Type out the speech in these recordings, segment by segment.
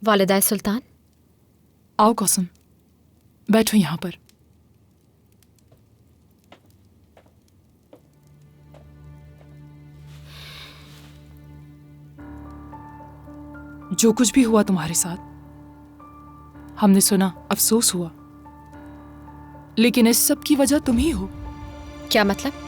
वालिदा सुल्तान, आओ कसम, बैठो यहाँ पर। जो कुछ भी हुआ तुम्हारे साथ, हमने सुना, अफसोस हुआ, लेकिन इस सब की वजह तुम ही हो। क्या मतलब?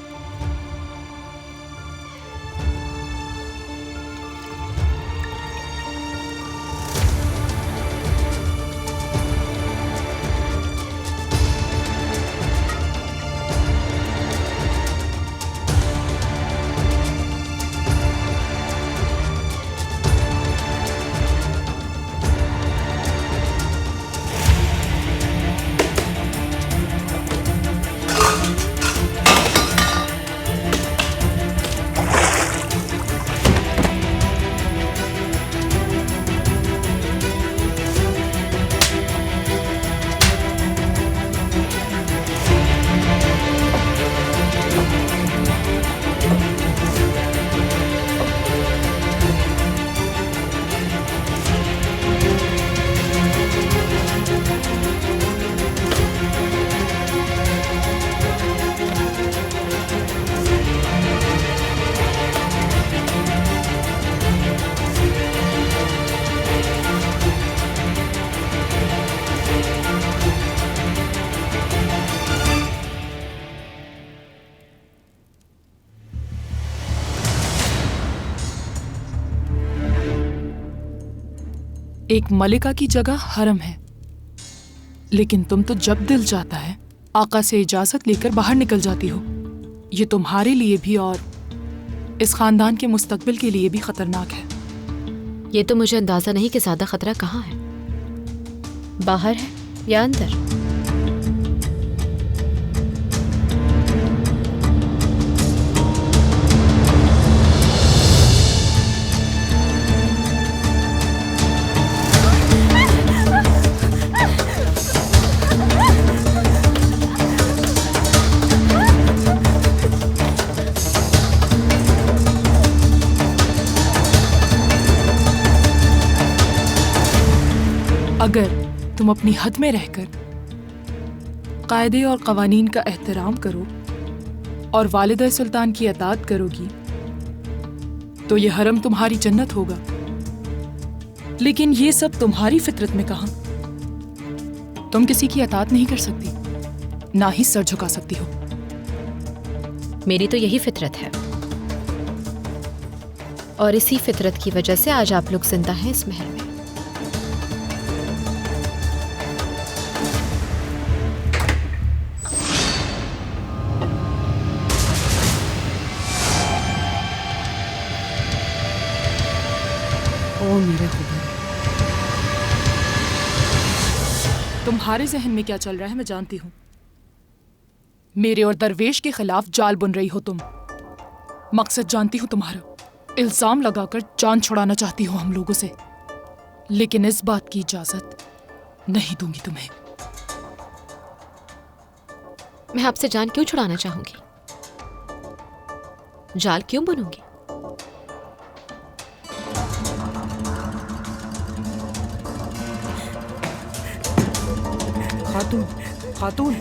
एक मलिका की जगह हरम है, लेकिन तुम तो जब दिल चाहता है आका से इजाजत लेकर बाहर निकल जाती हो। ये तुम्हारे लिए भी और इस खानदान के मुस्तकबिल के लिए भी खतरनाक है। ये तो मुझे अंदाजा नहीं कि ज्यादा खतरा कहाँ है, बाहर है या अंदर। अगर तुम अपनी हद में रहकर कायदे और कवानीन का एहतराम करो और वालिदा सुल्तान की अताअत करोगी तो ये हरम तुम्हारी जन्नत होगा। लेकिन ये सब तुम्हारी फितरत में कहाँ। तुम किसी की अताअत नहीं कर सकती, ना ही सर झुका सकती हो। मेरी तो यही फितरत है, और इसी फितरत की वजह से आज आप लोग जिंदा हैं इस महल में। ओ मेरे खुदा, तुम्हारे जहन में क्या चल रहा है मैं जानती हूँ। मेरे और दरवेश के खिलाफ जाल बुन रही हो तुम। मकसद जानती हूँ तुम्हारा, इल्जाम लगाकर जान छुड़ाना चाहती हो हम लोगों से, लेकिन इस बात की इजाजत नहीं दूंगी तुम्हें। मैं आपसे जान क्यों छुड़ाना चाहूंगी? जाल क्यों बुनूंगी? खातून, खातून,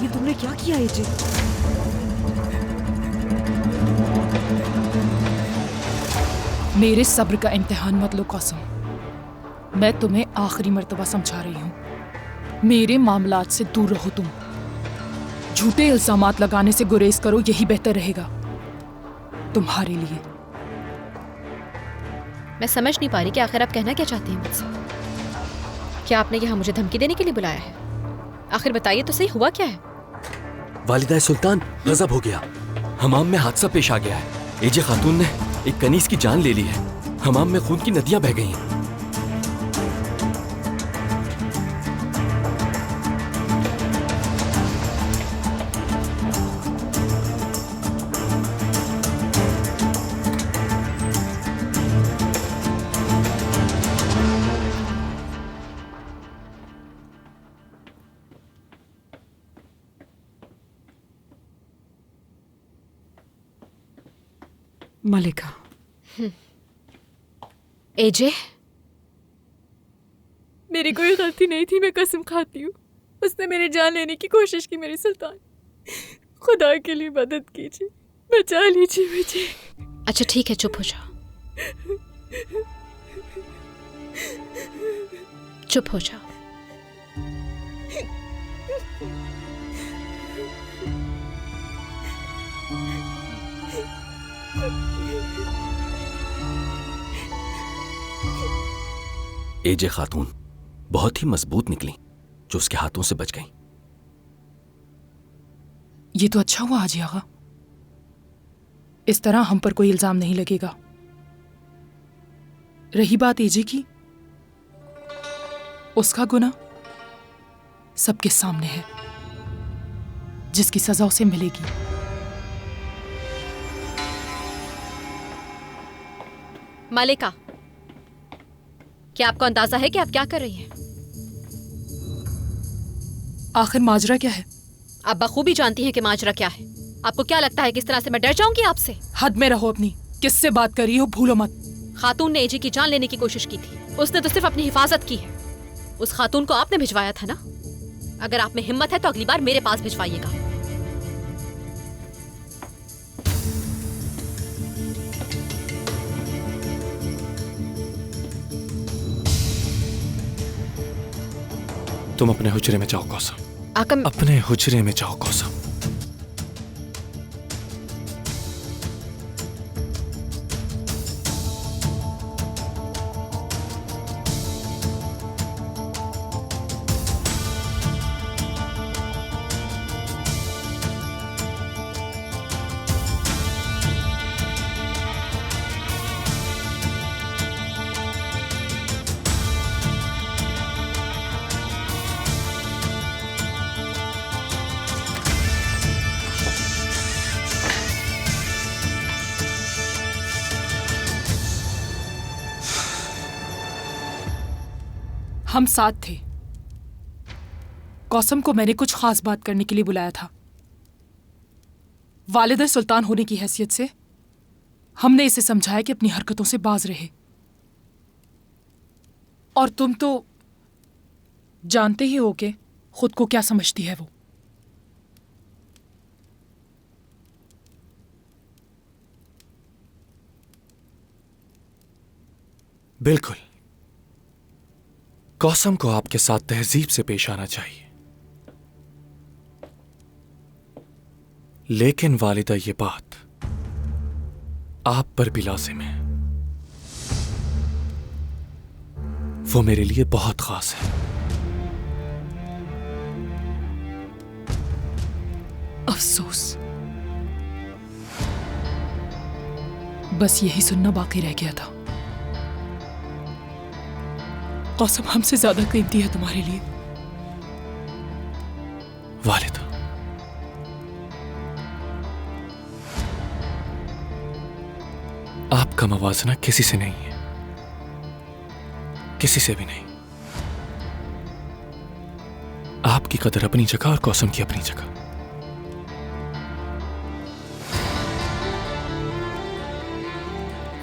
ये तुमने क्या किया एजे? मेरे सब्र का इम्तिहान मत लो कसम। मैं तुम्हें आखिरी मर्तबा समझा रही हूँ, मेरे मामलात से दूर रहो तुम। झूठे इल्जामात लगाने से गुरेज करो, यही बेहतर रहेगा तुम्हारे लिए। मैं समझ नहीं पा रही कि आखिर आप कहना क्या चाहती हैं मुझसे। क्या आपने यहाँ मुझे धमकी देने के लिए बुलाया है? आखिर बताइए तो सही, हुआ क्या है? वालिदा सुल्तान, गजब हो गया। हमाम में हादसा पेश आ गया है। एजे खातून ने एक कनीज की जान ले ली है। हमाम में खून की नदियां बह गई हैं। मलिका, एजे, मेरी कोई गलती नहीं थी, मैं कसम खाती हूँ। उसने मेरी जान लेने की कोशिश की मेरी सुल्तान। खुदा के लिए मदद कीजिए, बचा लीजिए मुझे। अच्छा ठीक है, चुप हो जाओ, चुप हो जाओ। एजे खातून बहुत ही मजबूत निकली जो उसके हाथों से बच गई। ये तो अच्छा हुआ हाजी आगा, इस तरह हम पर कोई इल्जाम नहीं लगेगा। रही बात एजे की, उसका गुनाह सबके सामने है, जिसकी सजा उसे मिलेगी। मालिका, क्या आपको अंदाजा है कि आप क्या कर रही हैं? आखिर माजरा क्या है? आप बखूबी जानती हैं कि माजरा क्या है। आपको क्या लगता है किस तरह से मैं डर जाऊंगी आपसे? हद में रहो अपनी, किससे बात कर रही हो भूलो मत। खातून ने एजी की जान लेने की कोशिश की थी, उसने तो सिर्फ अपनी हिफाजत की है। उस खातून को आपने भिजवाया था ना? अगर आप में हिम्मत है तो अगली बार मेरे पास भिजवाइएगा। तुम अपने हुजरे में जाओ कौसम, आकम, अपने हुजरे में जाओ कौसम। हम साथ थे। कौसम को मैंने कुछ खास बात करने के लिए बुलाया था। वालिदा सुल्तान होने की हैसियत से हमने इसे समझाया कि अपनी हरकतों से बाज रहे। और तुम तो जानते ही हो कि खुद को क्या समझती है वो। बिल्कुल, कौसम को आपके साथ तहजीब से पेश आना चाहिए, लेकिन वालिदा ये बात आप पर भी लाजिम है। वो मेरे लिए बहुत खास है। अफसोस, बस यही सुनना बाकी रह गया था। कौसम हमसे ज्यादा कीमती है तुम्हारे लिए। वालिदा, आपका मवाजना किसी से नहीं है, किसी से भी नहीं। आपकी कदर अपनी जगह और कौसम की अपनी जगह।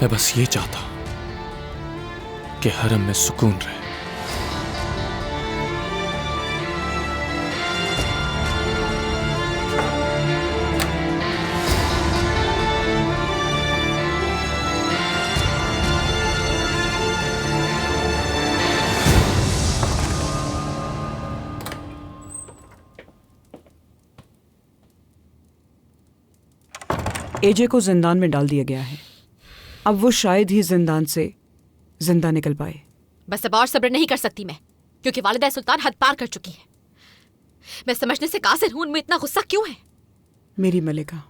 मैं बस ये चाहता हूं कि हरम में सुकून रहे। एजे को जिंदान में डाल दिया गया है। अब वो शायद ही जिंदान से जिंदा निकल पाए। बस अब और सब्र नहीं कर सकती मैं, क्योंकि वालिदा सुल्तान हद पार कर चुकी है। मैं समझने से कासिर हूं, उनमें इतना गुस्सा क्यों है? मेरी मलिका,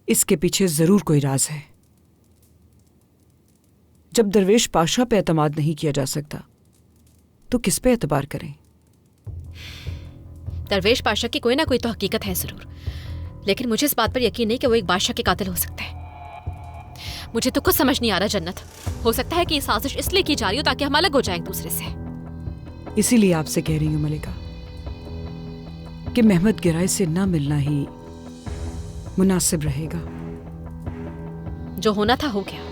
इसके पीछे जरूर कोई राज है। जब दरवेश पाशा पे एतमाद नहीं किया जा सकता तो किस पे एतबार करें? दरवेश पाशा की कोई ना कोई तो हकीकत है जरूर, लेकिन मुझे इस बात पर यकीन नहीं कि वो एक बादशाह के कातिल हो सकता है। मुझे तो कुछ समझ नहीं आ रहा जन्नत। हो सकता है कि ये साजिश इसलिए की जा रही हो ताकि हम अलग हो जाएं एक दूसरे से। इसीलिए आपसे कह रही हूं मलिका कि महमद गिराई से ना मिलना ही मुनासिब रहेगा। जो होना था हो गया।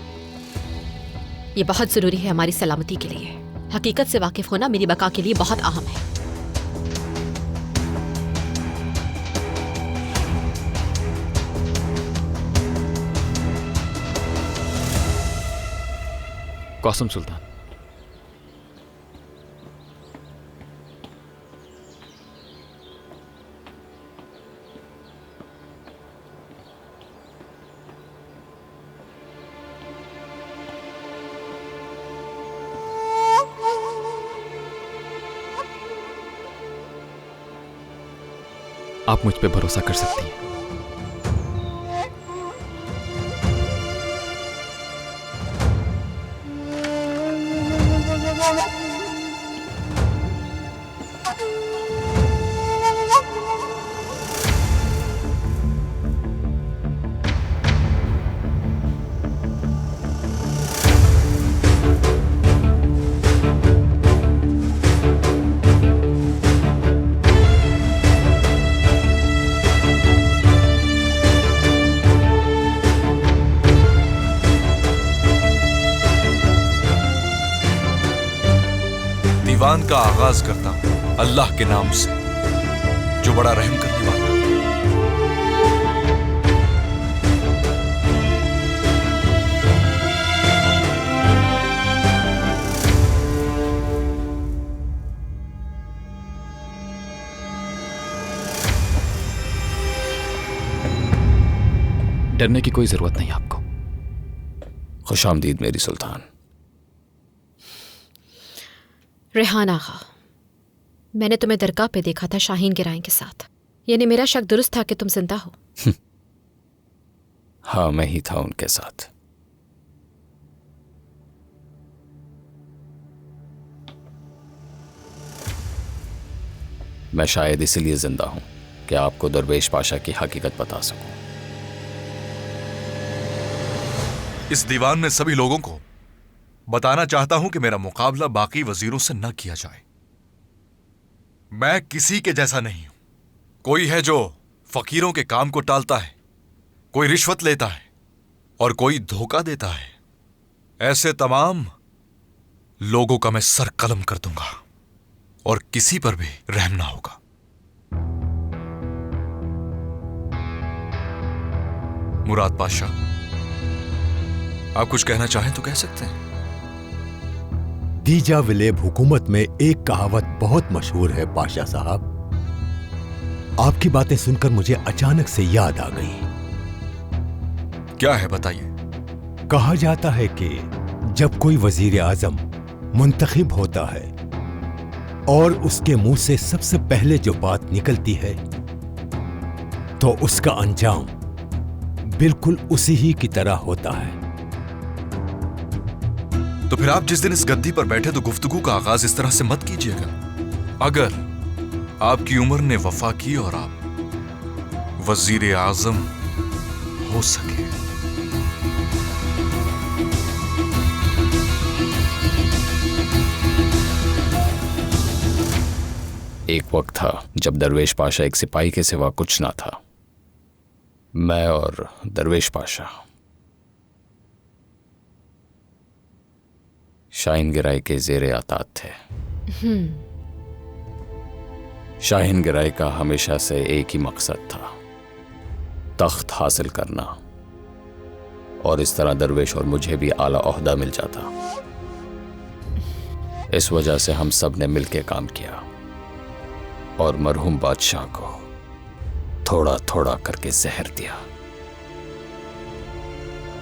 ये बहुत जरूरी है हमारी सलामती के लिए। हकीकत से वाकिफ होना मेरी बका के लिए बहुत अहम है। कासिम सुल्तान, आप मुझ पे भरोसा कर सकती हैं। दीवान का आगाज करता हूं अल्लाह के नाम से, जो बड़ा रहम करने वाला। डरने की कोई जरूरत नहीं आपको। खुशामदीद मेरी सुल्तान। रेहान आगा, मैंने तुम्हें दरगाह पे देखा था शाहीन गिराई के साथ। यानी मेरा शक दुरुस्त था कि तुम जिंदा हो। हाँ, मैं ही था उनके साथ। मैं शायद इसलिए जिंदा हूं कि आपको दरवेश पाशा की हकीकत बता सकूं। इस दीवान में सभी लोगों को बताना चाहता हूं कि मेरा मुकाबला बाकी वजीरों से न किया जाए। मैं किसी के जैसा नहीं हूं। कोई है जो फकीरों के काम को टालता है, कोई रिश्वत लेता है और कोई धोखा देता है। ऐसे तमाम लोगों का मैं सर कलम कर दूंगा और किसी पर भी रहम ना होगा। मुराद पाशा, आप कुछ कहना चाहें तो कह सकते हैं। दीजा विलेब हुकूमत में एक कहावत बहुत मशहूर है पाशा साहब। आपकी बातें सुनकर मुझे अचानक से याद आ गई। क्या है बताइए। कहा जाता है कि जब कोई वजीर आजम मुंतखब होता है और उसके मुंह से सबसे पहले जो बात निकलती है तो उसका अंजाम बिल्कुल उसी ही की तरह होता है। तो फिर आप जिस दिन इस गद्दी पर बैठे तो गुफ्तगू का आगाज इस तरह से मत कीजिएगा। अगर आपकी उम्र ने वफा की और आप वजीर आजम हो सके। एक वक्त था जब दरवेश पाशा एक सिपाही के सिवा कुछ ना था। मैं और दरवेश पाशा शाहीन गिराई के ज़ेरे आतात थे। शाहीन गिराई का हमेशा से एक ही मकसद था, तख्त हासिल करना, और इस तरह दरवेश और मुझे भी आला ओहदा मिल जाता। इस वजह से हम सब ने मिलकर काम किया और मरहूम बादशाह को थोड़ा थोड़ा करके जहर दिया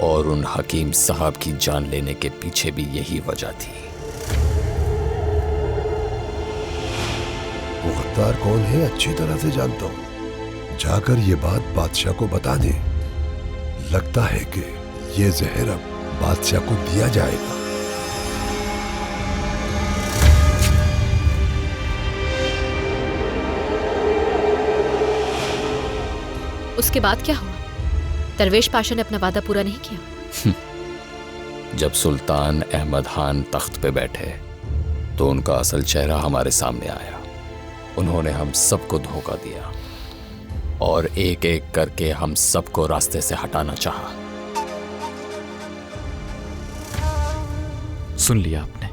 और उन हकीम साहब की जान लेने के पीछे भी यही वजह थी। वो गद्दार कौन है अच्छी तरह से जानता हूं। जाकर ये बात बादशाह को बता दे। लगता है कि ये जहर अब बादशाह को दिया जाएगा। उसके बाद क्या हुआ? दरवेश पाशा ने अपना वादा पूरा नहीं किया। जब सुल्तान अहमद खान तख्त पे बैठे तो उनका असल चेहरा हमारे सामने आया। उन्होंने हम सबको धोखा दिया और एक एक करके हम सबको रास्ते से हटाना चाहा। सुन लिया आपने।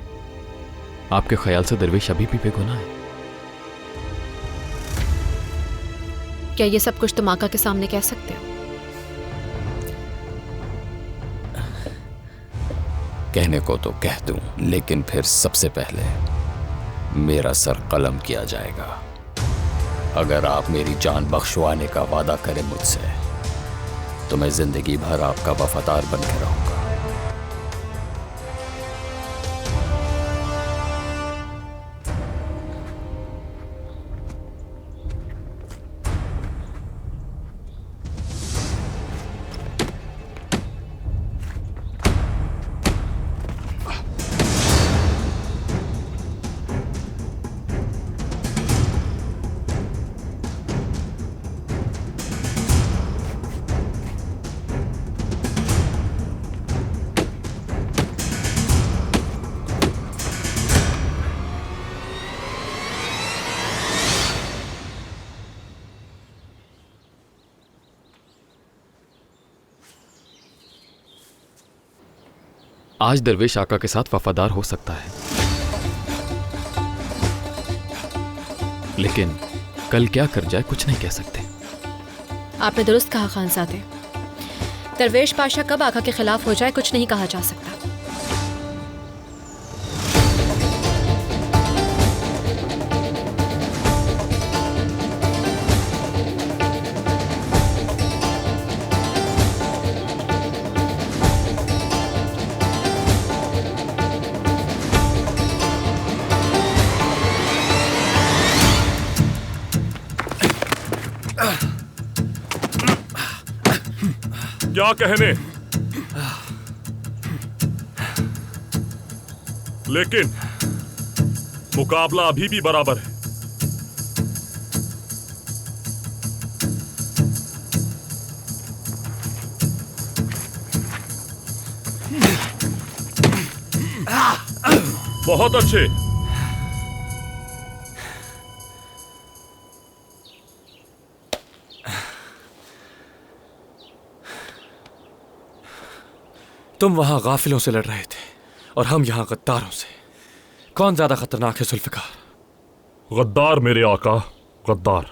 आपके ख्याल से दरवेश अभी भी बेगुनाह है? क्या ये सब कुछ तुम आका के सामने कह सकते हो? कहने को तो कह दूं, लेकिन फिर सबसे पहले मेरा सर कलम किया जाएगा। अगर आप मेरी जान बख्शवाने का वादा करें मुझसे, तो मैं जिंदगी भर आपका वफादार बनकर रहूंगा। आज दरवेश आका के साथ वफादार हो सकता है, लेकिन कल क्या कर जाए कुछ नहीं कह सकते। आपने दुरुस्त कहा खानजादे, दरवेश पाशा कब आका के खिलाफ हो जाए कुछ नहीं कहा जा सकता। क्या कहने, लेकिन मुकाबला अभी भी बराबर है। बहुत अच्छे। तुम वहां गाफिलों से लड़ रहे थे और हम यहां गद्दारों से। कौन ज्यादा खतरनाक है जुल्फिकार? गद्दार मेरे आका, गद्दार।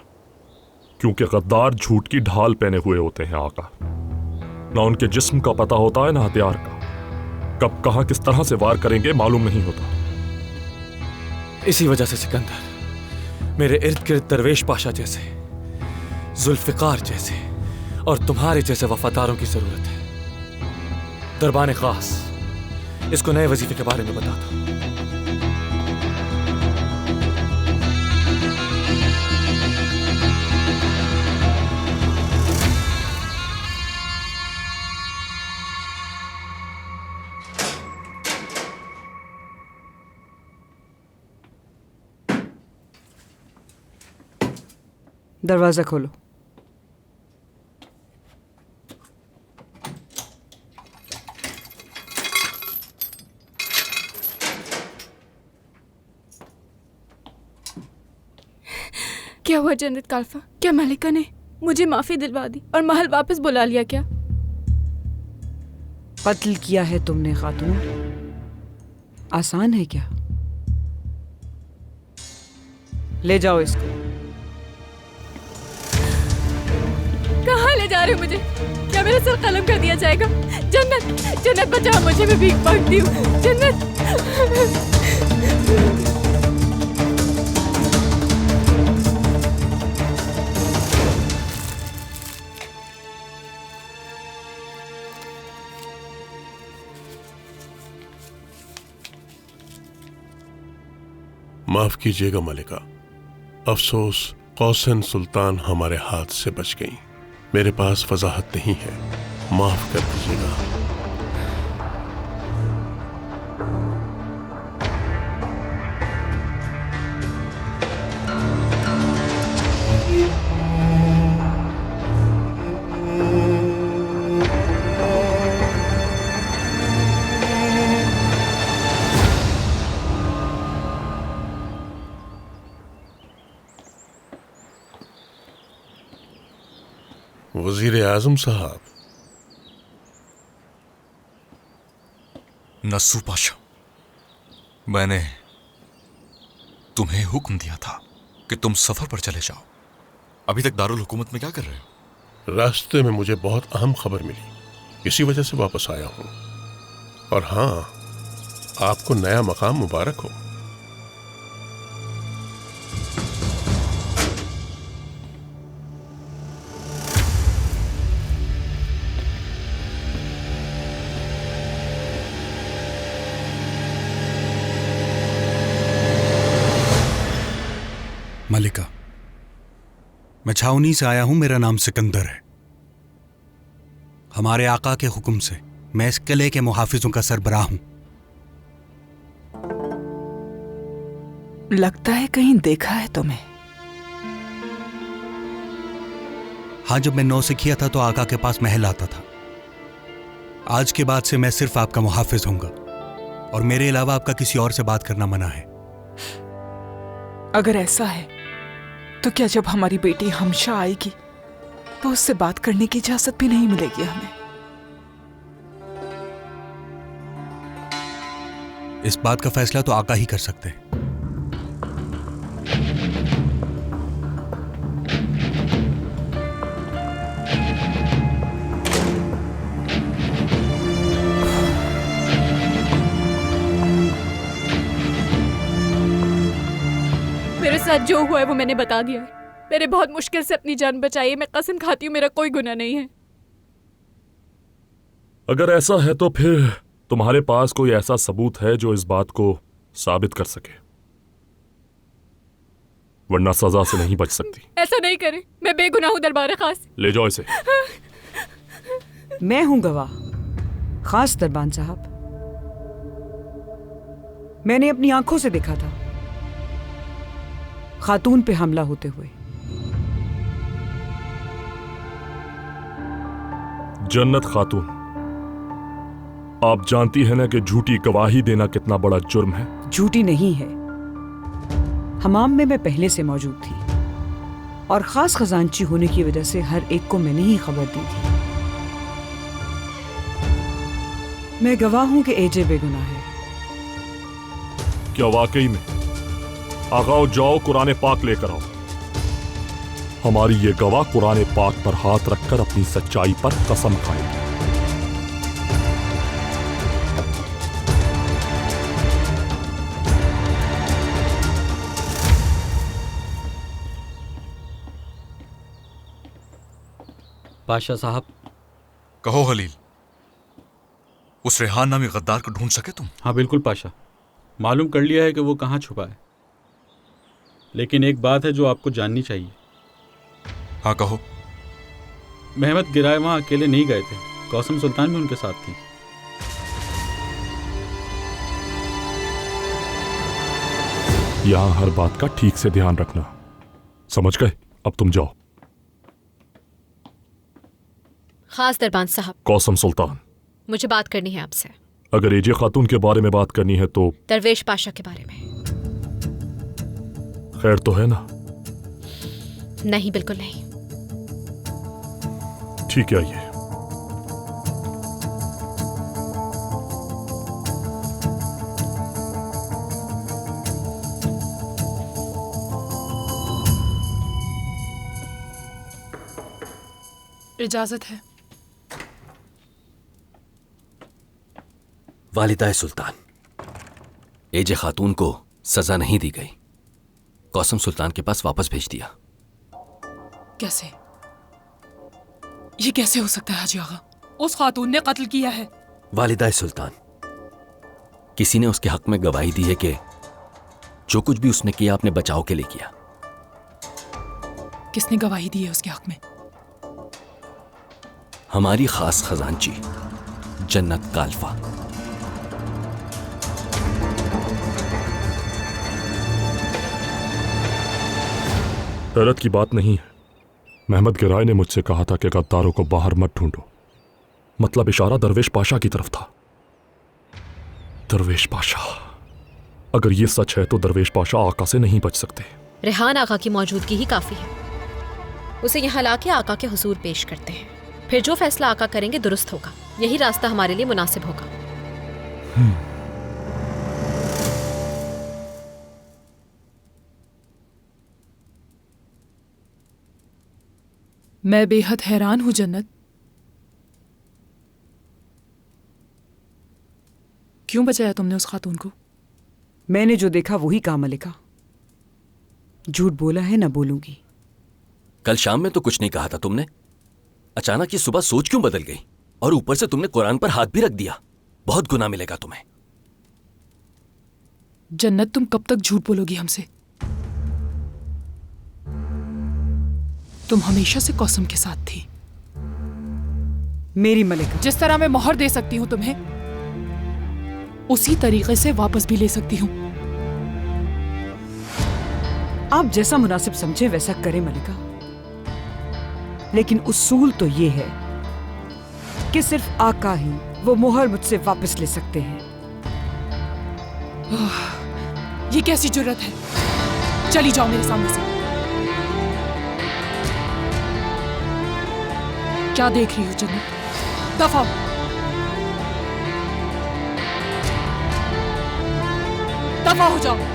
क्योंकि गद्दार झूठ की ढाल पहने हुए होते हैं आका। ना उनके जिस्म का पता होता है ना हथियार का। कब कहां किस तरह से वार करेंगे मालूम नहीं होता। इसी वजह से सिकंदर, मेरे इर्द गिर्द दरवेश पाशा जैसे, जुल्फिकार जैसे और तुम्हारे जैसे वफादारों की जरूरत है। दरबान खास, इसको नए वजीफे के बारे में बता दो। दरवाजा खोलो। क्या हुआ जन्नत काल्फा? क्या मलिका ने मुझे माफी दिलवा दी और महल वापस बुला लिया क्या? कत्ल किया है तुमने खातून, आसान है क्या? ले जाओ इसको। कहाँ ले जा रहे हो मुझे? क्या मेरा सर कलम कर दिया जाएगा? जन्नत, जन्नत बचाओ मुझे, मैं भीख मांगती हूँ। जन्नत। माफ कीजिएगा मलिका, अफसोस कौसन सुल्तान हमारे हाथ से बच गई। मेरे पास वजाहत नहीं है, माफ कर दीजिएगा। वजीर आजम साहब। नस्सू पाशा, मैंने तुम्हें हुक्म दिया था कि तुम सफर पर चले जाओ। अभी तक दारुल हुकूमत में क्या कर रहे हो? रास्ते में मुझे बहुत अहम खबर मिली, इसी वजह से वापस आया हूं। और हाँ, आपको नया मकाम मुबारक हो। मलिका, मैं छावनी से आया हूं। मेरा नाम सिकंदर है। हमारे आका के हुक्म से मैं इस किले के मुहाफिजों का सरबराह हूं। लगता है कहीं देखा है तुम्हें। हाँ, जब मैं नौसिखिया था तो आका के पास महल आता था। आज के बाद से मैं सिर्फ आपका मुहाफिज होऊंगा और मेरे अलावा आपका किसी और से बात करना मना है। अगर ऐसा है तो क्या जब हमारी बेटी हमशा आएगी तो उससे बात करने की इजाजत भी नहीं मिलेगी हमें? इस बात का फैसला तो आका ही कर सकते हैं। मेरे साथ जो हुआ है वो मैंने बता दिया है। मैंने बहुत मुश्किल से अपनी जान बचाई है। मैं कसम खाती हूँ मेरा कोई गुनाह नहीं है। अगर ऐसा है तो फिर तुम्हारे पास कोई ऐसा सबूत है जो इस बात को साबित कर सके, वरना सजा से नहीं बच सकती। ऐसा नहीं करे, मैं बेगुनाह हूँ दरबार खास। ले जाओ इसे। मैं हूं गवाह, खास दरबान साहब। मैंने अपनी आंखों से देखा था खातून पे हमला होते हुए। जन्नत खातून, आप जानती है ना कि झूठी गवाही देना कितना बड़ा जुर्म है। झूठी नहीं है। हमाम में मैं पहले से मौजूद थी और खास खजांची होने की वजह से हर एक को मैंने ही खबर दी थी। मैं गवाह हूं कि एजे बेगुनाह है। क्या वाकई में? आगाओ, जाओ कुरान पाक लेकर आओ। हमारी ये गवाह कुरान पाक पर हाथ रखकर अपनी सच्चाई पर कसम खाएगी। पाशा साहब। कहो हलील, उस रेहान नामी गद्दार को ढूंढ सके तुम? हाँ बिल्कुल पाशा, मालूम कर लिया है कि वो कहाँ छुपा है। लेकिन एक बात है जो आपको जाननी चाहिए। हाँ कहो। महमद गिराए वहां अकेले नहीं गए थे, कौसम सुल्तान भी उनके साथ थी। यहां हर बात का ठीक से ध्यान रखना, समझ गए? अब तुम जाओ। खास दरबान साहब। कौसम सुल्तान, मुझे बात करनी है आपसे। अगर एजे खातून के बारे में बात करनी है तो दरवेश पाशा के बारे में। खैर तो है ना? नहीं, बिल्कुल नहीं। ठीक है, आइए। इजाजत है। वालिदा सुल्तान, एजे खातून को सजा नहीं दी गई, कौसम सुल्तान के पास वापस भेज दिया। कैसे? ये कैसे हो सकता है हाजी आगा? उस खातून ने कत्ल किया है। वालिदा सुल्तान, किसी ने उसके हक में गवाही दी है कि जो कुछ भी उसने किया अपने बचाव के लिए किया। किसने गवाही दी है उसके हक में? हमारी खास खजांची जन्नत कालफा। हैरत की बात नहीं है, महमद गिराए ने मुझसे कहा था कि गद्दारों को बाहर मत ढूंढो। मतलब इशारा दरवेश पाशा की तरफ था। दरवेश पाशा, अगर ये सच है तो दरवेश पाशा आका से नहीं बच सकते। रेहान आका की मौजूदगी ही काफी है। उसे यहाँ लाके आका के हुजूर पेश करते हैं, फिर जो फैसला आका करेंगे दुरुस्त होगा। यही रास्ता हमारे लिए मुनासिब होगा। मैं बेहद हैरान हूं जन्नत। क्यों बचाया तुमने उस खातून को? मैंने जो देखा वही कहा मलिका। झूठ बोला है ना बोलूंगी। कल शाम में तो कुछ नहीं कहा था तुमने, अचानक ये सुबह सोच क्यों बदल गई? और ऊपर से तुमने कुरान पर हाथ भी रख दिया। बहुत गुनाह मिलेगा तुम्हें। जन्नत, तुम कब तक झूठ बोलोगी हमसे? तुम हमेशा से कौसम के साथ थी। मेरी मलिका, जिस तरह मैं मोहर दे सकती हूं तुम्हें, उसी तरीके से वापस भी ले सकती हूं। आप जैसा मुनासिब समझे वैसा करें मलिका, लेकिन उसूल तो ये है कि सिर्फ आका ही वो मोहर मुझसे वापस ले सकते हैं। ये कैसी जुर्रत है? चली जाओ मेरे सामने से। क्या देख रही हो जन्नत? दफा हो। दफा हो जाओ।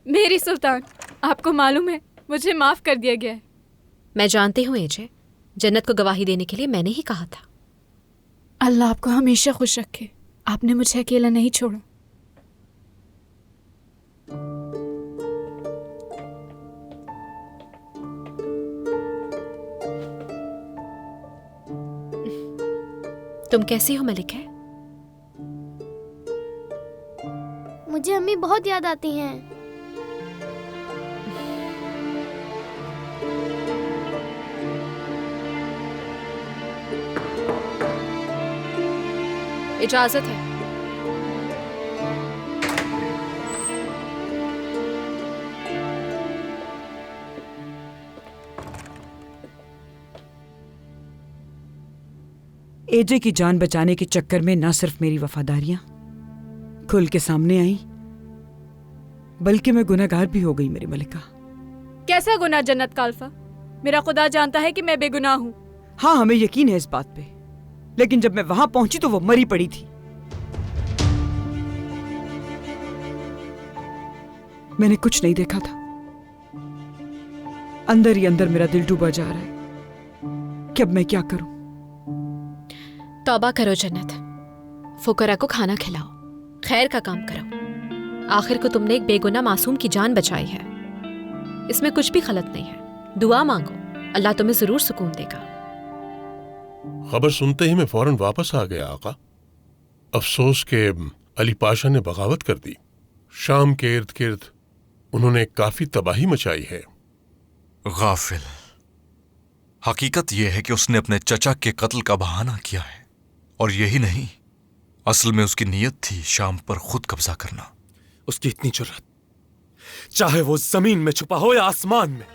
मेरी सुल्तान, आपको मालूम है मुझे माफ कर दिया गया है। मैं जानती हूँ एजे, जन्नत को गवाही देने के लिए मैंने ही कहा था। अल्लाह आपको हमेशा खुश रखे। आपने मुझे अकेला नहीं छोड़ा। तुम कैसी हो मलिका? मुझे अम्मी बहुत याद आती हैं। इजाजत है। एजे की जान बचाने के चक्कर में ना सिर्फ मेरी वफादारियां खुल के सामने आई, बल्कि मैं गुनहगार भी हो गई मेरी मलिका। कैसा गुनाह जन्नत का अल्फा? मेरा खुदा जानता है कि मैं बेगुनाह हूँ। हाँ, हमें यकीन है इस बात पे, लेकिन जब मैं वहां पहुंची तो वो मरी पड़ी थी। मैंने कुछ नहीं देखा था। अंदर ही अंदर मेरा दिल डूबा जा रहा है कि अब मैं क्या करूं। तौबा करो जन्नत, फुकरा को खाना खिलाओ, खैर का काम करो। आखिर को तुमने एक बेगुनाह मासूम की जान बचाई है, इसमें कुछ भी गलत नहीं है। दुआ मांगो, अल्लाह तुम्हें जरूर सुकून देगा। खबर सुनते ही मैं फौरन वापस आ गया आका। अफसोस के अली पाशा ने बगावत कर दी। शाम के इर्द गिर्द उन्होंने काफी तबाही मचाई है। गाफिल, हकीकत यह है कि उसने अपने चचा के कत्ल का बहाना किया है, और यही नहीं, असल में उसकी नीयत थी शाम पर खुद कब्जा करना। उसकी इतनी जुर्रत, चाहे वो जमीन में छुपा हो या आसमान में,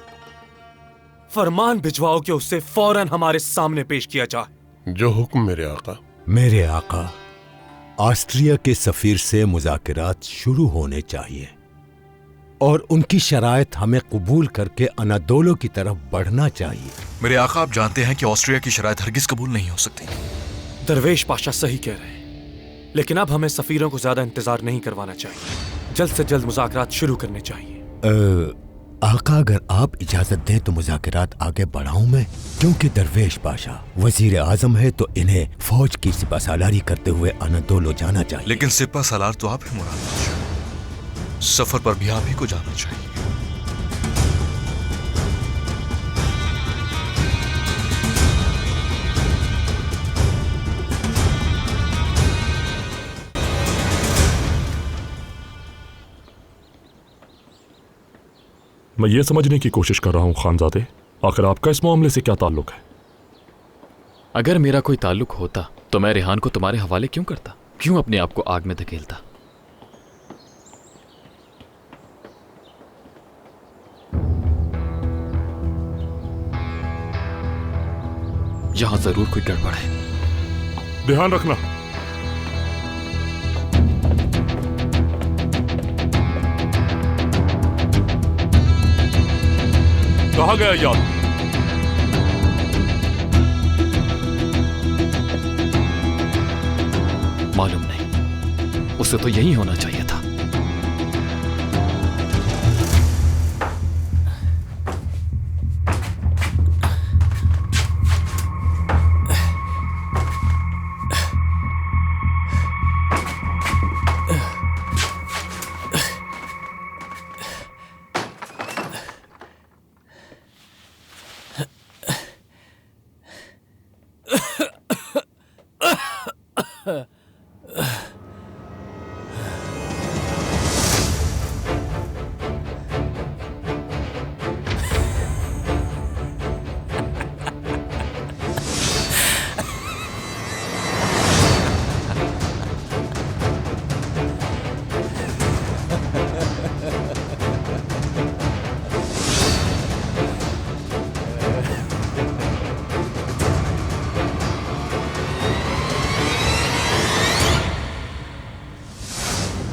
फरमान भिजवाओ कि उसे फौरन हमारे सामने पेश किया जाए। जो हुक्म मेरे आका। मेरे आका, ऑस्ट्रिया के सफीर से मुज़ाकरात शुरू होने चाहिए और उनकी शराइत हमें कबूल करके अनादोलो की तरफ बढ़ना चाहिए। मेरे आका, आप जानते हैं कि ऑस्ट्रिया की शराइत हरगिज कबूल नहीं हो सकती। दरवेश पाशा सही कह रहे हैं, लेकिन अब हमें सफीरों को ज्यादा इंतजार नहीं करवाना चाहिए। जल्द से जल्द मुज़ाकरात शुरू करने चाहिए। आका, अगर आप इजाजत दें तो मुज़ाकरात आगे बढ़ाऊं मैं, क्योंकि दरवेश पाशा वजीर आजम है तो इन्हें फौज की सिपा सालारी करते हुए अनादोलो जाना चाहिए। लेकिन सिपा सालार तो आप ही मुराद पाशा, सफर पर भी आप ही को जाना चाहिए। मैं ये समझने की कोशिश कर रहा हूँ खानजादे, आखिर आपका इस मामले से क्या ताल्लुक है? अगर मेरा कोई ताल्लुक होता तो मैं रेहान को तुम्हारे हवाले क्यों करता? क्यों अपने आप को आग में धकेलता? यहां जरूर कोई गड़बड़ है। ध्यान रखना। कहाँ गया यार? मालूम नहीं, उसे तो यही होना चाहिए था।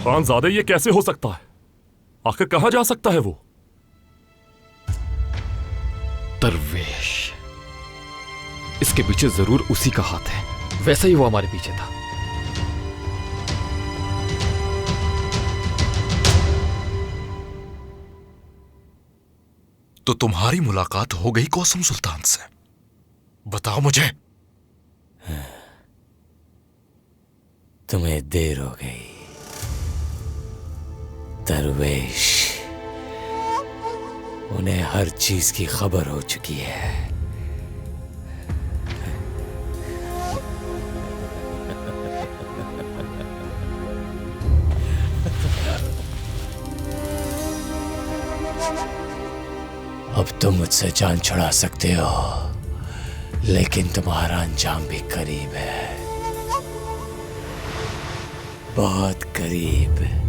खानजादे, ये कैसे हो सकता है? आखिर कहां जा सकता है वो? दरवेश, इसके पीछे जरूर उसी का हाथ है। वैसे ही वो हमारे पीछे था। तो तुम्हारी मुलाकात हो गई कौसम सुल्तान से? बताओ मुझे। तुम्हें देर हो गई दरवेश, उन्हें हर चीज की खबर हो चुकी है। अब तुम मुझसे जान छुड़ा सकते हो, लेकिन तुम्हारा अंजाम भी करीब है, बहुत करीब।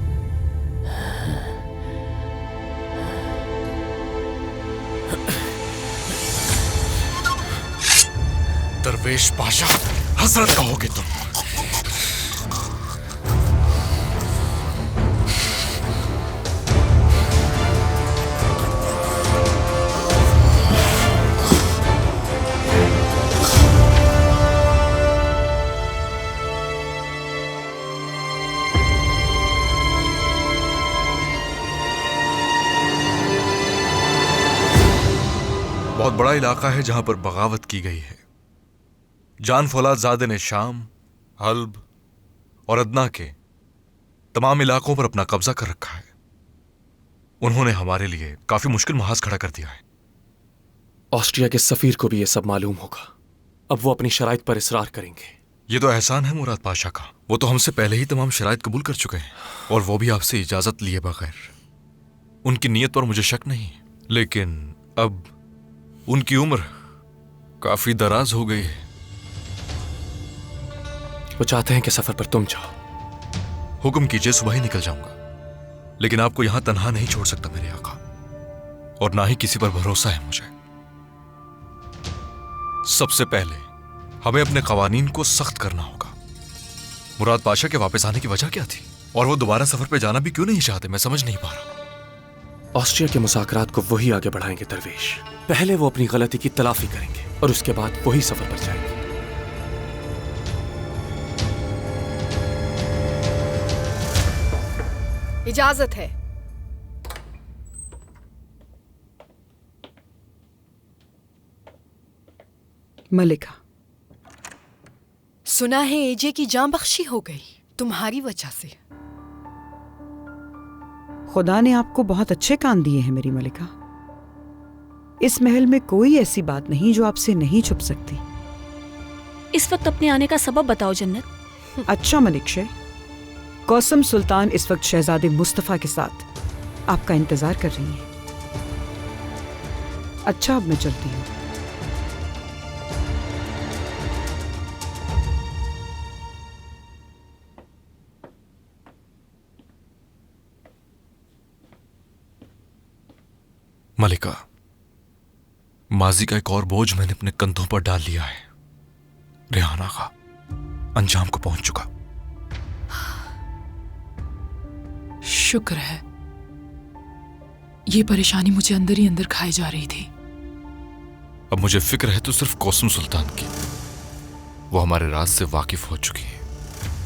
दरवेश पाशा, हसरत कहोगे तुम। बहुत बड़ा इलाका है जहां पर बगावत की गई है। जान फौलादजादे ने शाम, हल्ब और अदना के तमाम इलाकों पर अपना कब्जा कर रखा है। उन्होंने हमारे लिए काफी मुश्किल महाज खड़ा कर दिया है। ऑस्ट्रिया के सफीर को भी यह सब मालूम होगा। अब वो अपनी शराइत पर इसरार करेंगे। ये तो एहसान है मुराद पाशा का। वो तो हमसे पहले ही तमाम शराइत कबूल कर चुके हैं, और वो भी आपसे इजाजत लिए बगैर। उनकी नीयत पर मुझे शक नहीं, लेकिन अब उनकी उम्र काफी दराज हो गई है। वो चाहते हैं कि सफर पर तुम जाओ। हुक्म कीजिए, सुबह ही निकल जाऊंगा, लेकिन आपको यहां तन्हा नहीं छोड़ सकता मेरे आका, और ना ही किसी पर भरोसा है मुझे। सबसे पहले हमें अपने कवानीन को सख्त करना होगा। मुराद पाशा के वापस आने की वजह क्या थी, और वो दोबारा सफर पे जाना भी क्यों नहीं चाहते, मैं समझ नहीं पा रहा। ऑस्ट्रिया के मुज़ाकरात को वही आगे बढ़ाएंगे दरवेश। पहले वो अपनी गलती की तलाफी करेंगे और उसके बाद वही सफर पर जाएंगे। इजाजत है। मलिका, सुना है एजे की जान बख्शी हो गई तुम्हारी वजह से। खुदा ने आपको बहुत अच्छे कान दिए हैं मेरी मलिका। इस महल में कोई ऐसी बात नहीं जो आपसे नहीं छुप सकती। इस वक्त अपने आने का सबब बताओ जन्नत। अच्छा मलिक, कौसम सुल्तान इस वक्त शहजादे मुस्तफा के साथ आपका इंतजार कर रही हैं। अच्छा, अब मैं चलती हूँ। मलिका, माजी का एक और बोझ मैंने अपने कंधों पर डाल लिया है। रेहाना का अंजाम को पहुंच चुका। शुक्र है, ये परेशानी मुझे अंदर ही अंदर खाई जा रही थी। अब मुझे फिक्र है तो सिर्फ कौसम सुल्तान की। वो हमारे राज से वाकिफ हो चुकी है।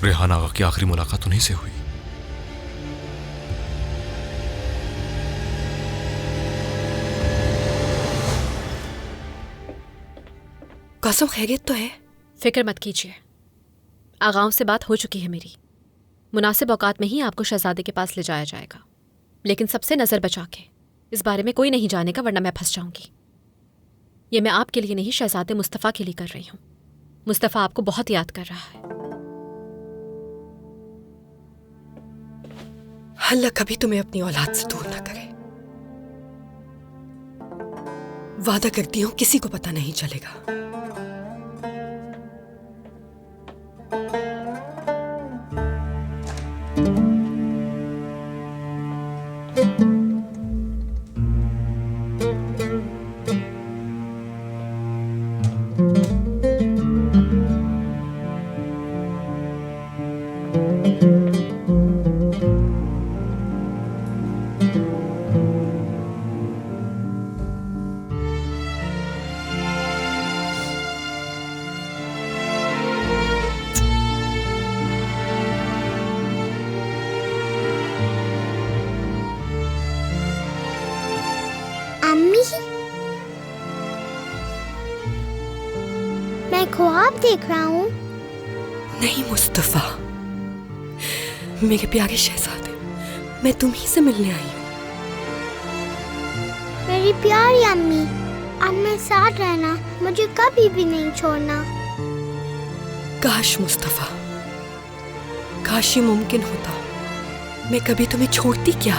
रेहाना आगा की आखिरी मुलाकात उन्हीं से हुई। कौसम खैरियत तो है? फिक्र मत कीजिए, आगाओं से बात हो चुकी है मेरी। मुनासिब औकात में ही आपको शहजादे के पास ले जाया जाएगा, लेकिन सबसे नजर बचा के। इस बारे में कोई नहीं जानेगा, वरना मैं फंस जाऊंगी। ये मैं आपके लिए नहीं, शहजादे मुस्तफ़ा के लिए कर रही हूँ। मुस्तफ़ा आपको बहुत याद कर रहा है। अल्लाह कभी तुम्हें अपनी औलाद से दूर ना करे। वादा करती हूँ किसी को पता नहीं चलेगा। मैं ख्वाब देख रहा हूँ। नहीं मुस्तफा, मेरे प्यारे शहजादे, मैं तुम्ही से मिलने आई हूँ। मेरी प्यारी अम्मी, अब मेरे साथ रहना, मुझे कभी भी नहीं छोड़ना। काश मुस्तफा, काश ये मुमकिन होता। मैं कभी तुम्हें छोड़ती क्या।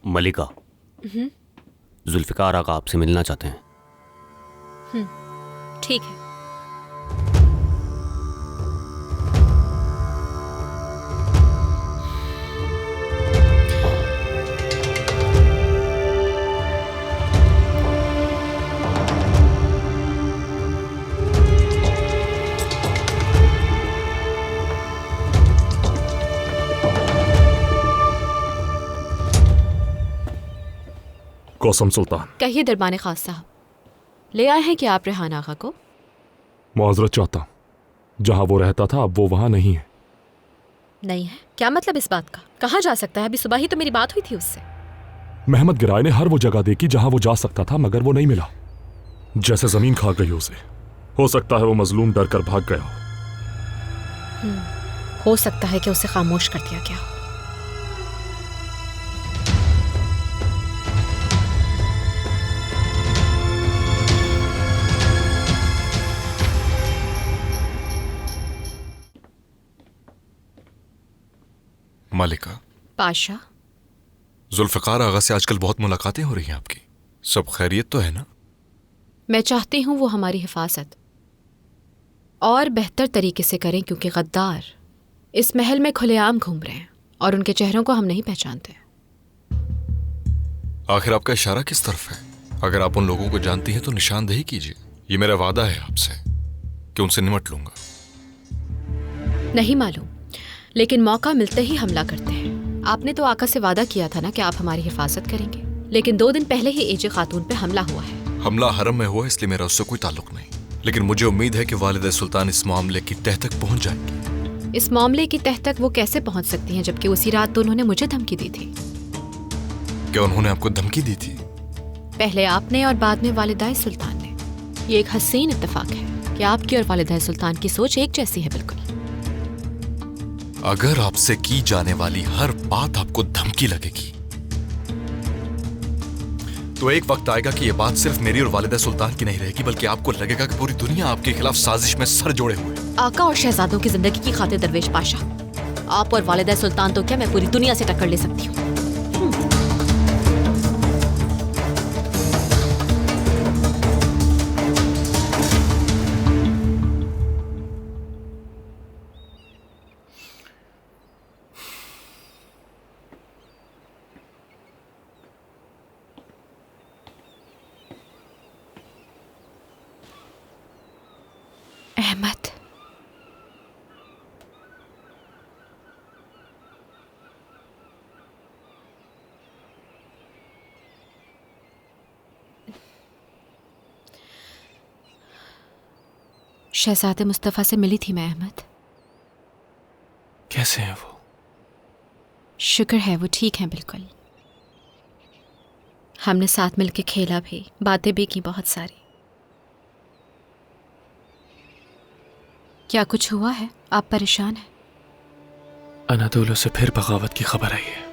मलिका, जुल्फिकार आका आपसे मिलना चाहते हैं। ठीक है। कौसम सुल्तान। कहिए दरबान खास साहब, ले आए हैं कि आप रेहाना आगा को? मुआजरत चाहता हूँ, जहाँ वो रहता था अब वो वहाँ नहीं है। नहीं है? क्या मतलब इस बात का? कहाँ जा सकता है? अभी सुबह ही तो मेरी बात हुई थी उससे। महमद गिराय ने हर वो जगह देखी जहाँ वो जा सकता था, मगर वो नहीं मिला। जैसे जमीन खा गई उसे। हो सकता है वो मजलूम डर कर भाग गया हो सकता है कि उसे खामोश कर दिया गया हो। मालिका। पाशा। जुल्फिकार आगा से आजकल बहुत मुलाकातें हो रही हैं आपकी। सब खैरियत तो है ना? मैं चाहती हूँ वो हमारी हिफाजत और बेहतर तरीके से करें, क्योंकि गद्दार इस महल में खुलेआम घूम रहे हैं और उनके चेहरों को हम नहीं पहचानते। आखिर आपका इशारा किस तरफ है? अगर आप उन लोगों को जानती हैं तो निशानदेही कीजिए। ये मेरा वादा है आपसे कि उनसे निमट लूंगा। नहीं मालूम, लेकिन मौका मिलते ही हमला करते हैं। आपने तो आका से वादा किया था ना कि आप हमारी हिफाजत करेंगे, लेकिन 2 दिन पहले ही एजे खातून पे हमला हुआ है। हमला हरम में हुआ, इसलिए मेरा उससे कोई ताल्लुक नहीं, लेकिन मुझे उम्मीद है कि वालिदा सुल्तान इस मामले की तह तक पहुंच जाएंगी। इस मामले की तह तक वो कैसे पहुंच सकती हैं, जबकि उसी रात तो उन्होंने मुझे धमकी दी थी। क्या उन्होंने आपको धमकी दी थी? पहले आपने और बाद में वालिदा सुल्तान ने। ये एक हसीन इत्तेफाक है कि आपकी और वालिदा सुल्तान की सोच एक जैसी है बिल्कुल। अगर आपसे की जाने वाली हर बात आपको धमकी लगेगी तो एक वक्त आएगा कि ये बात सिर्फ मेरी और वालिदा सुल्तान की नहीं रहेगी, बल्कि आपको लगेगा कि पूरी दुनिया आपके खिलाफ साजिश में सर जोड़े हुए है। आका और शहजादों की जिंदगी की खातिर दरवेश पाशा, आप और वालिदा सुल्तान तो क्या, मैं पूरी दुनिया से टक्कर ले सकती हूँ। अहमद, शहजादे मुस्तफ़ा से मिली थी मैं अहमद। कैसे हैं वो? शुक्र है वो ठीक हैं बिल्कुल। हमने साथ मिलके खेला भी, बातें भी की बहुत सारी। क्या कुछ हुआ है? आप परेशान हैं? अनादोलो से फिर बगावत की खबर आई है।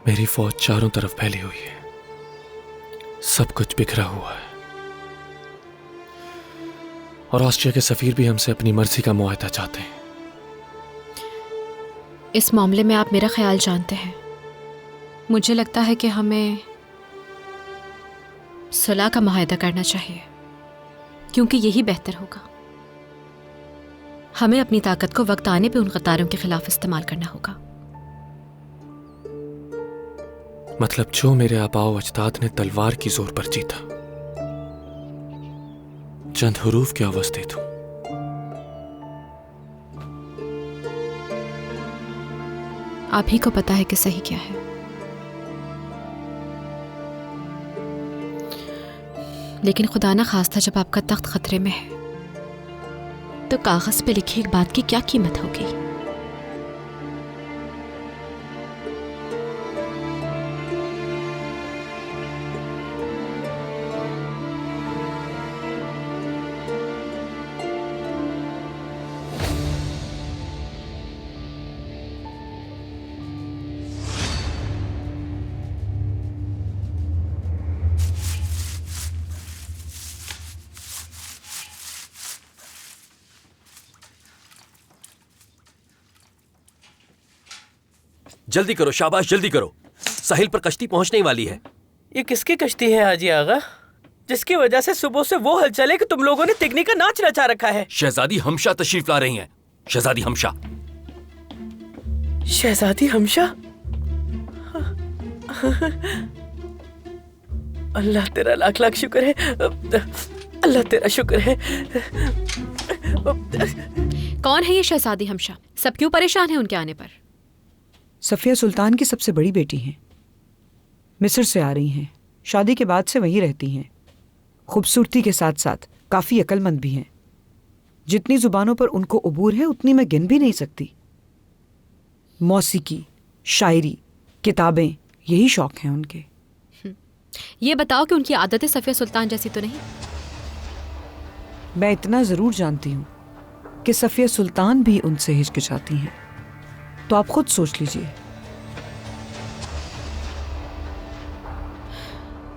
मेरी फौज चारों तरफ फैली हुई है, सब कुछ बिखरा हुआ है, और ऑस्ट्रिया के सफीर भी हमसे अपनी मर्जी का मुआहदा चाहते हैं। इस मामले में आप मेरा ख्याल जानते हैं। मुझे लगता है कि हमें सुलह का मुआहदा करना चाहिए, क्योंकि यही बेहतर होगा। हमें अपनी ताकत को वक्त आने पे उन गद्दारों के खिलाफ इस्तेमाल करना होगा। मतलब जो मेरे आबाओ अजदाद ने तलवार की जोर पर जीता, चंद हुरूफ की आवाज दे दूं। आप ही को पता है कि सही क्या है, लेकिन खुदा ना खास्ता जब आपका तख्त खतरे में है तो कागज पे लिखी एक बात की क्या कीमत होगी? जल्दी करो शाबाश, जल्दी करो, साहिल पर कश्ती पहुंचने वाली है। ये किसकी कश्ती है हाजी आगा, जिसकी वजह से सुबह से वो हलचल है कि तुम लोगों ने तिगनी का नाच रचा रखा है? शहजादी हमशा तशरीफ ला रही हैं। शहजादी हमशा। शहजादी हमशा? अल्लाह तेरा लाख लाख शुक्र है, अल्लाह तेरा शुक्र है। कौन है ये शहजादी हमशा? सब क्यों परेशान है उनके आने पर? सफिया सुल्तान की सबसे बड़ी बेटी हैं, मिस्र से आ रही हैं, शादी के बाद से वहीं रहती हैं। खूबसूरती के साथ साथ काफ़ी अक्लमंद भी हैं। जितनी ज़ुबानों पर उनको उबूर है उतनी मैं गिन भी नहीं सकती। मौसीकी, शायरी, किताबें, यही शौक हैं उनके। ये बताओ कि उनकी आदतें सफिया सुल्तान जैसी तो नहीं? मैं इतना ज़रूर जानती हूँ कि सफिया सुल्तान भी उनसे हिचकिचाती हैं, तो आप खुद सोच लीजिए।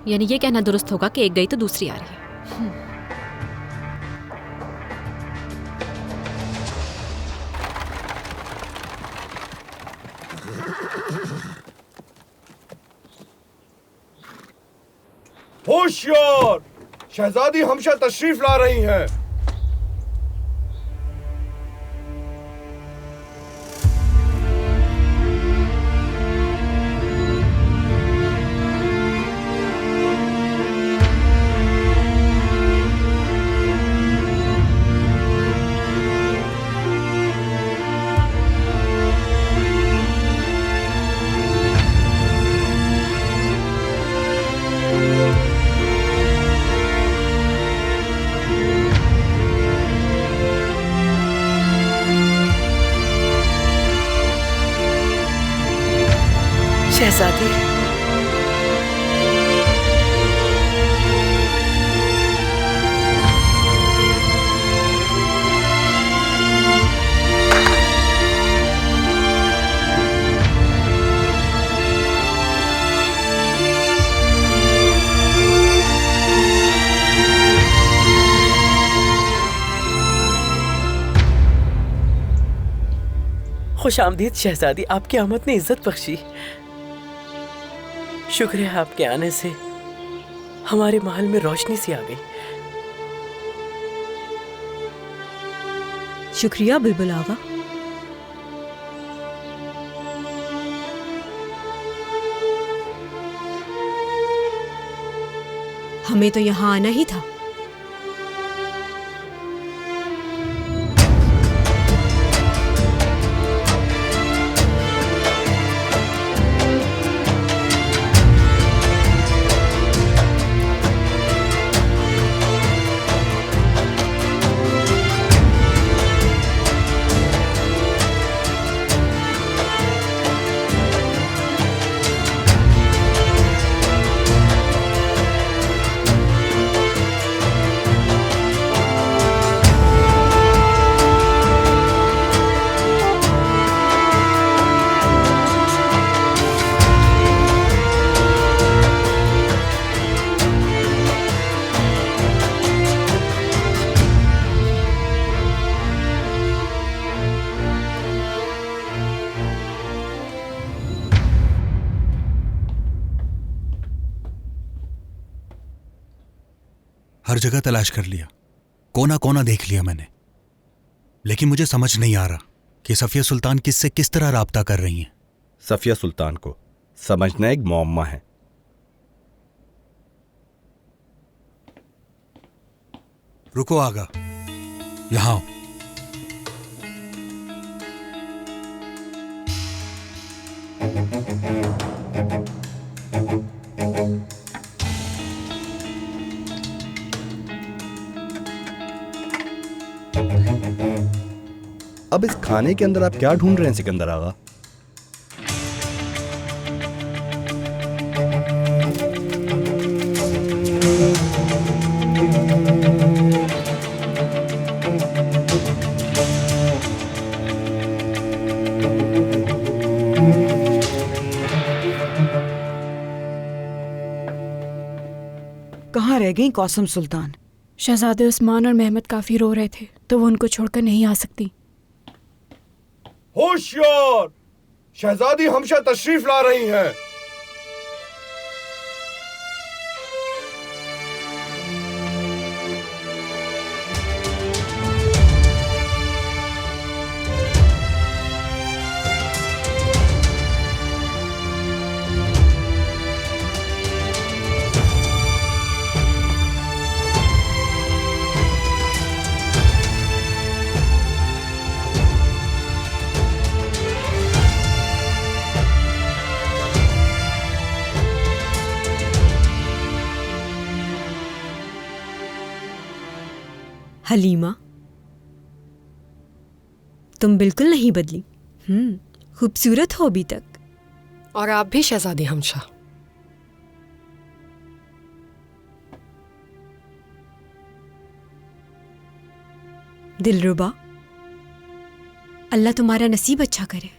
यानी ये कहना दुरुस्त होगा कि एक गई तो दूसरी आ रही है। होशियार, शहजादी हमशा तशरीफ ला रही हैं। शहजादी, खुश आमदीद शहजादी, आपकी आमद ने इज्जत बख्शी। शुक्र है आपके आने से हमारे महल में रोशनी सी आ गई। शुक्रिया बुलबुल आगा। हमें तो यहाँ आना ही था। हर जगह तलाश कर लिया, कोना कोना देख लिया मैंने, लेकिन मुझे समझ नहीं आ रहा कि सफिया सुल्तान किससे किस तरह राब्ता कर रही हैं। सफिया सुल्तान को समझना एक मुअम्मा है। रुको आगा, यहां आओ। अब इस खाने के अंदर आप क्या ढूंढ रहे हैं सिकंदर आगा? कहाँ रह गई कौसम सुल्तान? शहजादे उस्मान और मेहमद काफी रो रहे थे, तो वो उनको छोड़कर नहीं आ सकती। होशियार, शहजादी हमशा तशरीफ ला रही हैं। हलीमा, तुम बिल्कुल नहीं बदली। खूबसूरत हो अभी तक। और आप भी शहजादी हमशा। दिलरुबा, अल्लाह तुम्हारा नसीब अच्छा करे।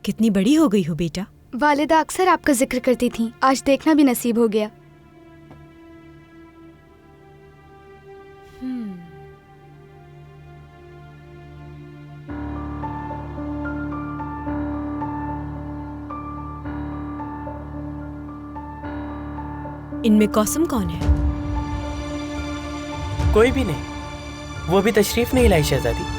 कितनी बड़ी हो गई हो बेटा। वालिदा अक्सर आपका जिक्र करती थीं, आज देखना भी नसीब हो गया। इनमें कौसम कौन है? कोई भी नहीं, वो भी तशरीफ नहीं लाई शहजादी।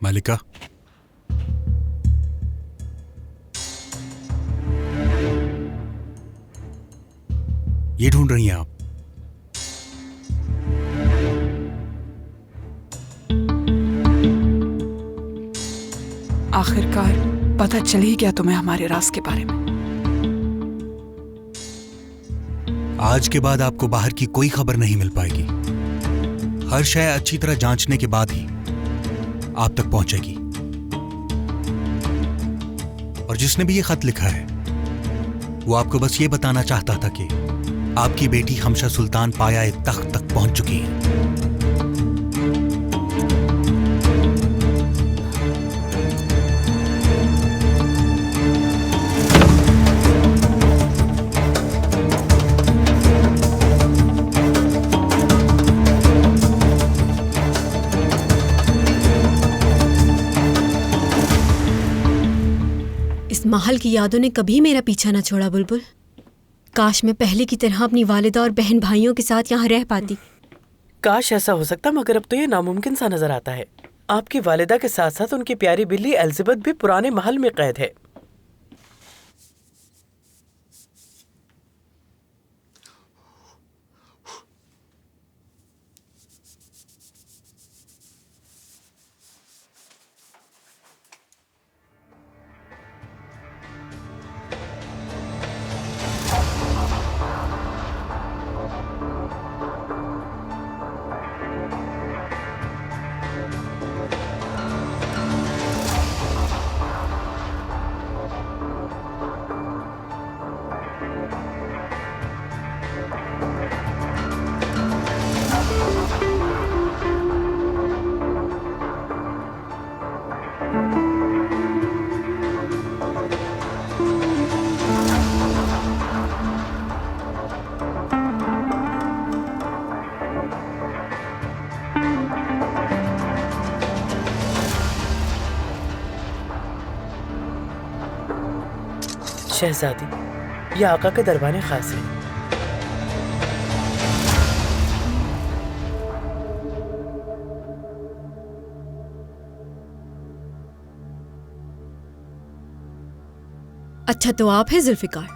मालिका, ये ढूंढ रही हैं आप? आखिरकार पता चल ही गया तुम्हें हमारे राज के बारे में। आज के बाद आपको बाहर की कोई खबर नहीं मिल पाएगी। हर शय अच्छी तरह जांचने के बाद ही आप तक पहुंचेगी। और जिसने भी ये खत लिखा है वो आपको बस ये बताना चाहता था कि आपकी बेटी हमशा सुल्तान पाया तख्त तक पहुंच चुकी है। इस महल की यादों ने कभी मेरा पीछा न छोड़ा बुलबुल। काश मैं पहले की तरह अपनी वालिदा और बहन भाइयों के साथ यहाँ रह पाती। काश ऐसा हो सकता, मगर अब तो ये नामुमकिन सा नजर आता है। आपकी वालिदा के साथ साथ उनकी प्यारी बिल्ली एलिजाबेथ भी पुराने महल में कैद है। शहजादी, ये आका के दरबार खास है। अच्छा तो आप हैं जुल्फिकार,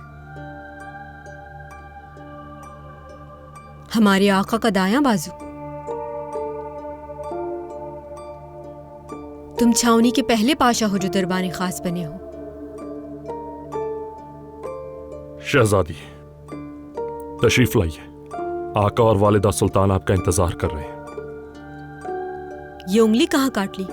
हमारे आका का दायां बाजू। तुम छावनी के पहले पाशा हो जो दरबार खास बने हो। शहजादी, तशरीफ लाइए। आका और वालिदा सुल्तान आपका इंतजार कर रहे हैं। ये उंगली कहाँ काट ली?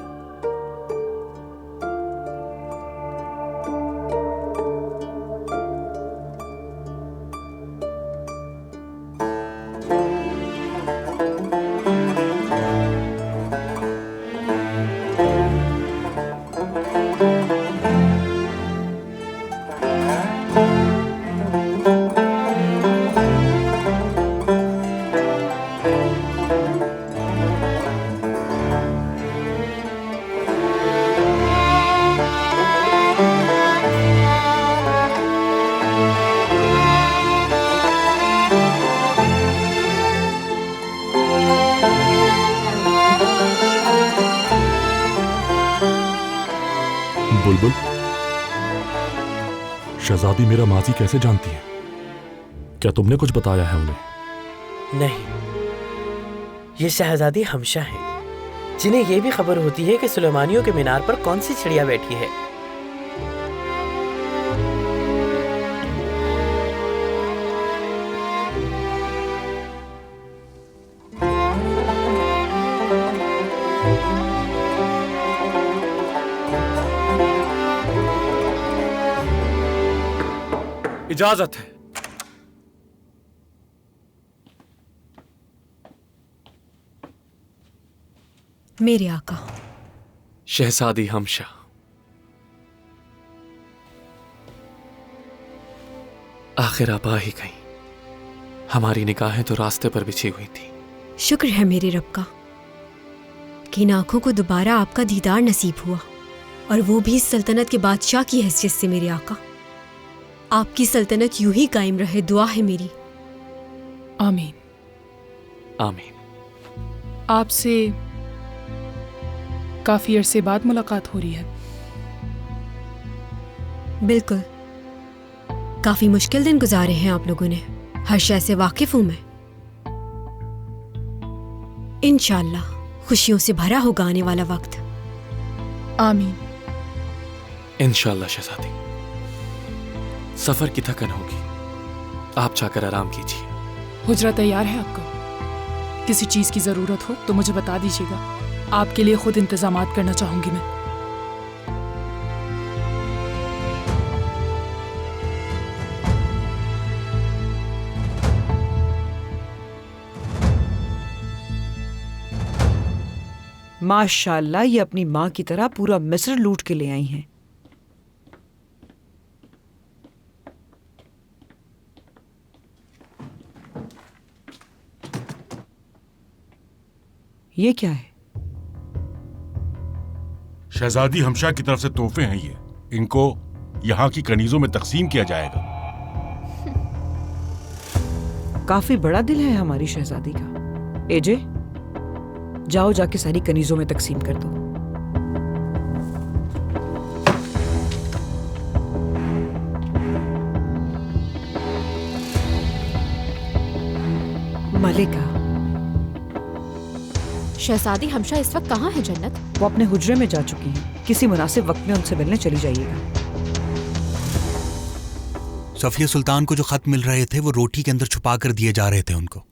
बुलबुल, शहजादी मेरा माजी कैसे जानती है? क्या तुमने कुछ बताया है उन्हें? नहीं, ये शहजादी हमशा है, जिन्हें यह भी खबर होती है कि सुलेमानियों के मीनार पर कौन सी चिड़िया बैठी है। इजाजत है। मेरे आका। शहजादी हमशा, आखिर आप आ ही गई। हमारी निगाहें तो रास्ते पर बिछी हुई थी। शुक्र है मेरे रब का कि इन आंखों को दोबारा आपका दीदार नसीब हुआ, और वो भी इस सल्तनत के बादशाह की हैसियत से। मेरे आका, आपकी सल्तनत यूं ही कायम रहे, दुआ है मेरी। आमीन आमीन। आपसे काफी अरसे बाद मुलाकात हो रही है। बिल्कुल, काफी मुश्किल दिन गुजारे हैं आप लोगों ने। हर शय से वाकिफ हूं मैं। इंशाल्लाह खुशियों से भरा होगा आने वाला वक्त। आमीन। इंशाल्लाह शहजादी, सफर की थकन होगी, आप जाकर आराम कीजिए। हुजरा तैयार है आपका? किसी चीज की जरूरत हो तो मुझे बता दीजिएगा, आपके लिए खुद इंतजामात करना चाहूंगी मैं। माशाल्लाह, ये अपनी माँ की तरह पूरा मिस्र लूट के ले आई हैं। ये क्या है? शहजादी हमशा की तरफ से तोहफे हैं ये। इनको यहाँ की कनीजों में तकसीम किया जाएगा। काफी बड़ा दिल है हमारी शहजादी का। एजे, जाओ जाके सारी कनीजों में तकसीम कर दो। मलिका, शहजादी हमशा इस वक्त कहाँ है जन्नत? वो अपने हुजरे में जा चुकी हैं। किसी मुनासिब वक्त में उनसे मिलने चली जाइएगा। सफिया सुल्तान को जो खत मिल रहे थे वो रोटी के अंदर छुपा कर दिए जा रहे थे उनको।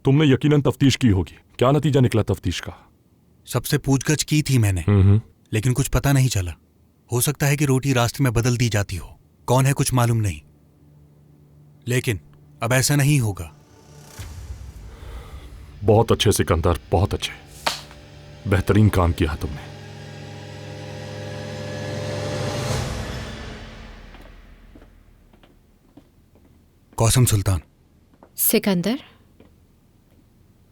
तुमने यकीनन तफ्तीश की होगी, क्या नतीजा निकला तफ्तीश का? सबसे पूछगछ की थी मैंने, लेकिन कुछ पता नहीं चला। हो सकता है कि रोटी रास्ते में बदल दी जाती हो, कौन है कुछ मालूम नहीं, लेकिन अब ऐसा नहीं होगा। बहुत अच्छे सिकंदर, बहुत अच्छे, बेहतरीन काम किया है तुमने। कौसम सुल्तान। सिकंदर,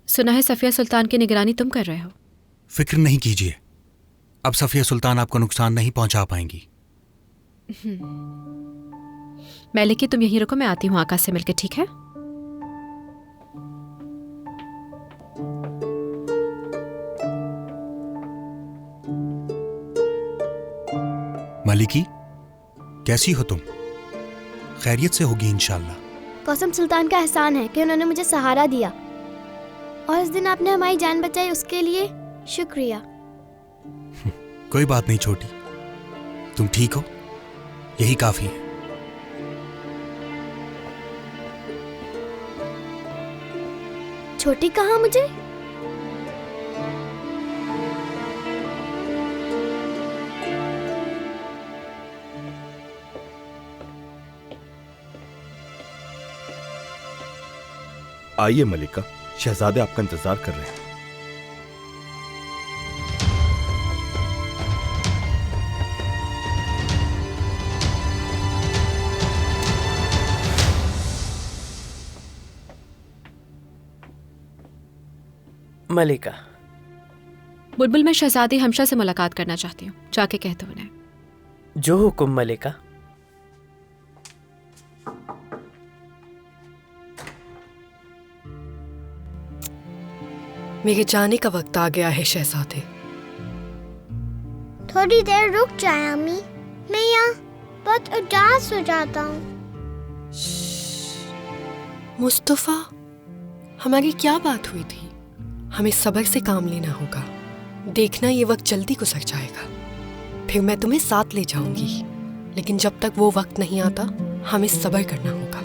सुना है सफिया सुल्तान की निगरानी तुम कर रहे हो। फिक्र नहीं कीजिए, अब सफिया सुल्तान आपको नुकसान नहीं पहुंचा पाएंगी। मलिकी, तुम यहीं रुको, मैं आती हूँ आकाश से मिलकर, ठीक है? मलिकी, कैसी हो तुम? खैरियत से होगी इंशाल्लाह। कौसम सुल्तान का एहसान है कि उन्होंने मुझे सहारा दिया, और इस दिन आपने हमारी जान बचाई, उसके लिए शुक्रिया। कोई बात नहीं छोटी, तुम ठीक हो, यही काफी है। छोटी कहाँ मुझे? आइए मलिका, शहजादे आपका इंतजार कर रहे हैं। मलिका, बुलबुल, मैं शहजादी हमशा से मुलाकात करना चाहती हूँ, जाके कह दो उन्हें। जो हुक्म मलिका। मेरे जाने का वक्त आ गया है शहजादे। थोड़ी देर रुक जाए अम्मी, मैं यहाँ बहुत उदास हो जाता हूँ। मुस्तफा, हमारी क्या बात हुई थी? हमें सब्र से काम लेना होगा। देखना ये वक्त जल्दी गुजर जाएगा, फिर मैं तुम्हें साथ ले जाऊंगी, लेकिन जब तक वो वक्त नहीं आता हमें सब्र करना होगा।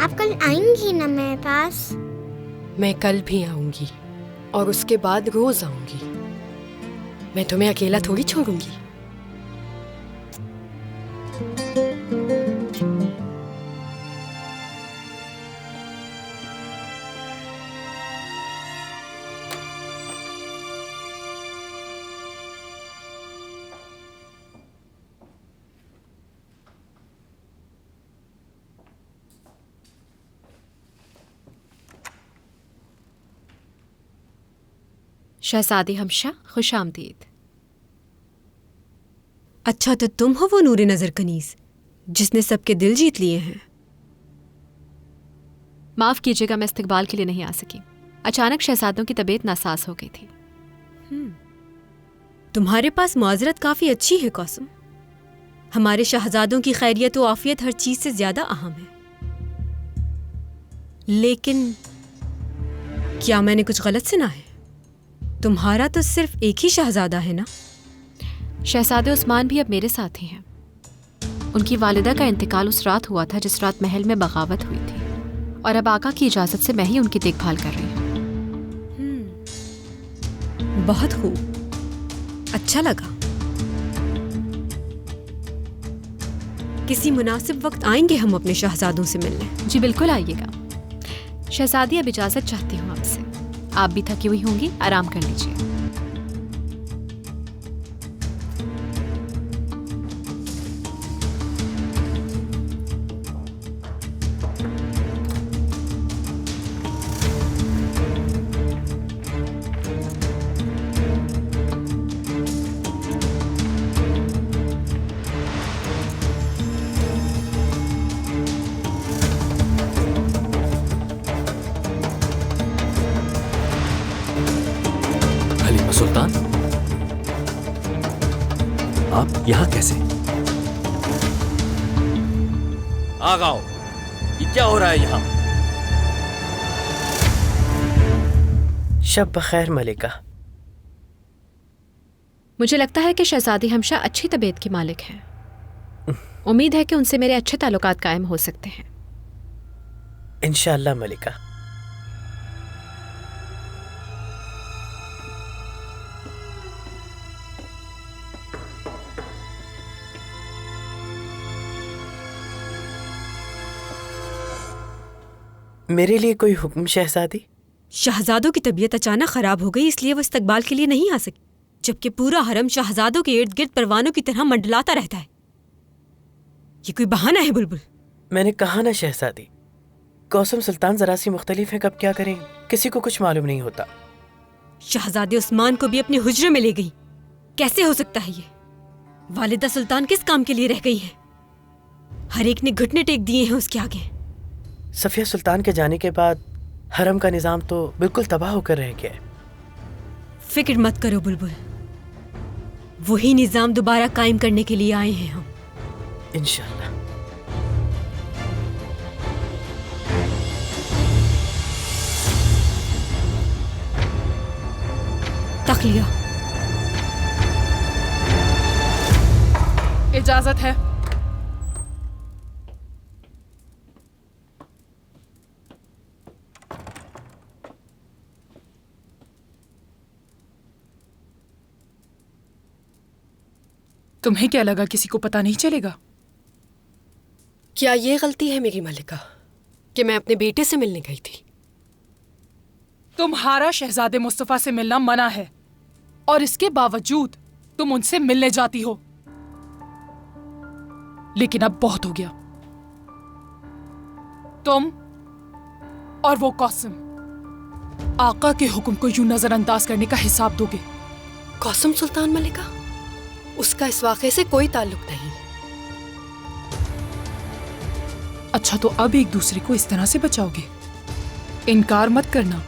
आप कल आएंगी ना मेरे पास? मैं कल भी आऊंगी और उसके बाद रोज आऊंगी। मैं तुम्हें अकेला थोड़ी छोड़ूंगी। शहजादी हमशा, खुश आमदीद। अच्छा तो तुम हो वो नूरे नजर कनीज जिसने सबके दिल जीत लिए हैं। माफ कीजिएगा, मैं इस्तकबाल के लिए नहीं आ सकी। अचानक शहजादों की तबीयत नासाज हो गई थी। तुम्हारे पास माजरत काफी अच्छी है कौसम। हमारे शहजादों की खैरियत व आफियत हर चीज से ज्यादा अहम है। लेकिन क्या मैंने कुछ गलत सुना है? तुम्हारा तो सिर्फ एक ही शहजादा है ना? शहजादे उस्मान भी अब मेरे साथ ही हैं। उनकी वालिदा का इंतकाल उस रात हुआ था जिस रात महल में बगावत हुई थी, और अब आका की इजाजत से मैं ही उनकी देखभाल कर रही हूँ। बहुत खूब, अच्छा लगा। किसी मुनासिब वक्त आएंगे हम अपने शहजादों से मिलने। जी बिल्कुल आइएगा। शहजादी, अब इजाजत चाहती हूँ आपसे। आप भी थकी हुई होंगी, आराम कर लीजिए। सुल्तान, आप यहाँ कैसे? आगाओ, ये क्या हो रहा है यहाँ? शब बखैर मलिका। मुझे लगता है कि शहजादी हमशा अच्छी तबीयत की मालिक हैं। उम्मीद है कि उनसे मेरे अच्छे ताल्लुकात कायम हो सकते हैं। इंशाअल्लाह मलिका। मेरे लिए कोई हुक्म शहजादी? शहजादों की तबीयत अचानक खराब हो गई, इसलिए वो इस्तकबाल के लिए नहीं आ सकी, जबकि पूरा हरम शहजादों के इर्द गिर्द परवानों की तरह मंडलाता रहता है। ये कोई बहाना है बुलबुल? मैंने कहा ना शहजादी, कौसम सुल्तान जरा सी मुख्तलिफ है, कब क्या करें किसी को कुछ मालूम नहीं होता। शहजादे उस्मान को भी अपने हुज्रे में ले गई। कैसे हो सकता है ये? वालिदा सुल्तान किस काम के लिए रह गई है? हर एक ने घुटने टेक दिए हैं उसके आगे। सफिया सुल्तान के जाने के बाद हरम का निजाम तो बिल्कुल तबाह होकर रह गया है। फिक्र मत करो बुलबुल, वही निजाम दोबारा कायम करने के लिए आए हैं हम, इंशाअल्लाह। तखलिया, इजाजत है। तुम्हें क्या लगा किसी को पता नहीं चलेगा? क्या ये गलती है मेरी मलिका कि मैं अपने बेटे से मिलने गई थी? तुम्हारा शहजादे मुस्तफा से मिलना मना है, और इसके बावजूद तुम उनसे मिलने जाती हो। लेकिन अब बहुत हो गया। तुम और वो कौसम आका के हुक्म को यूं नजरअंदाज करने का हिसाब दोगे। कौसम सुल्तान मलिका, उसका इस वाक़े से कोई ताल्लुक नहीं। अच्छा, तो अब एक दूसरे को इस तरह से बचाओगे? इनकार मत करना।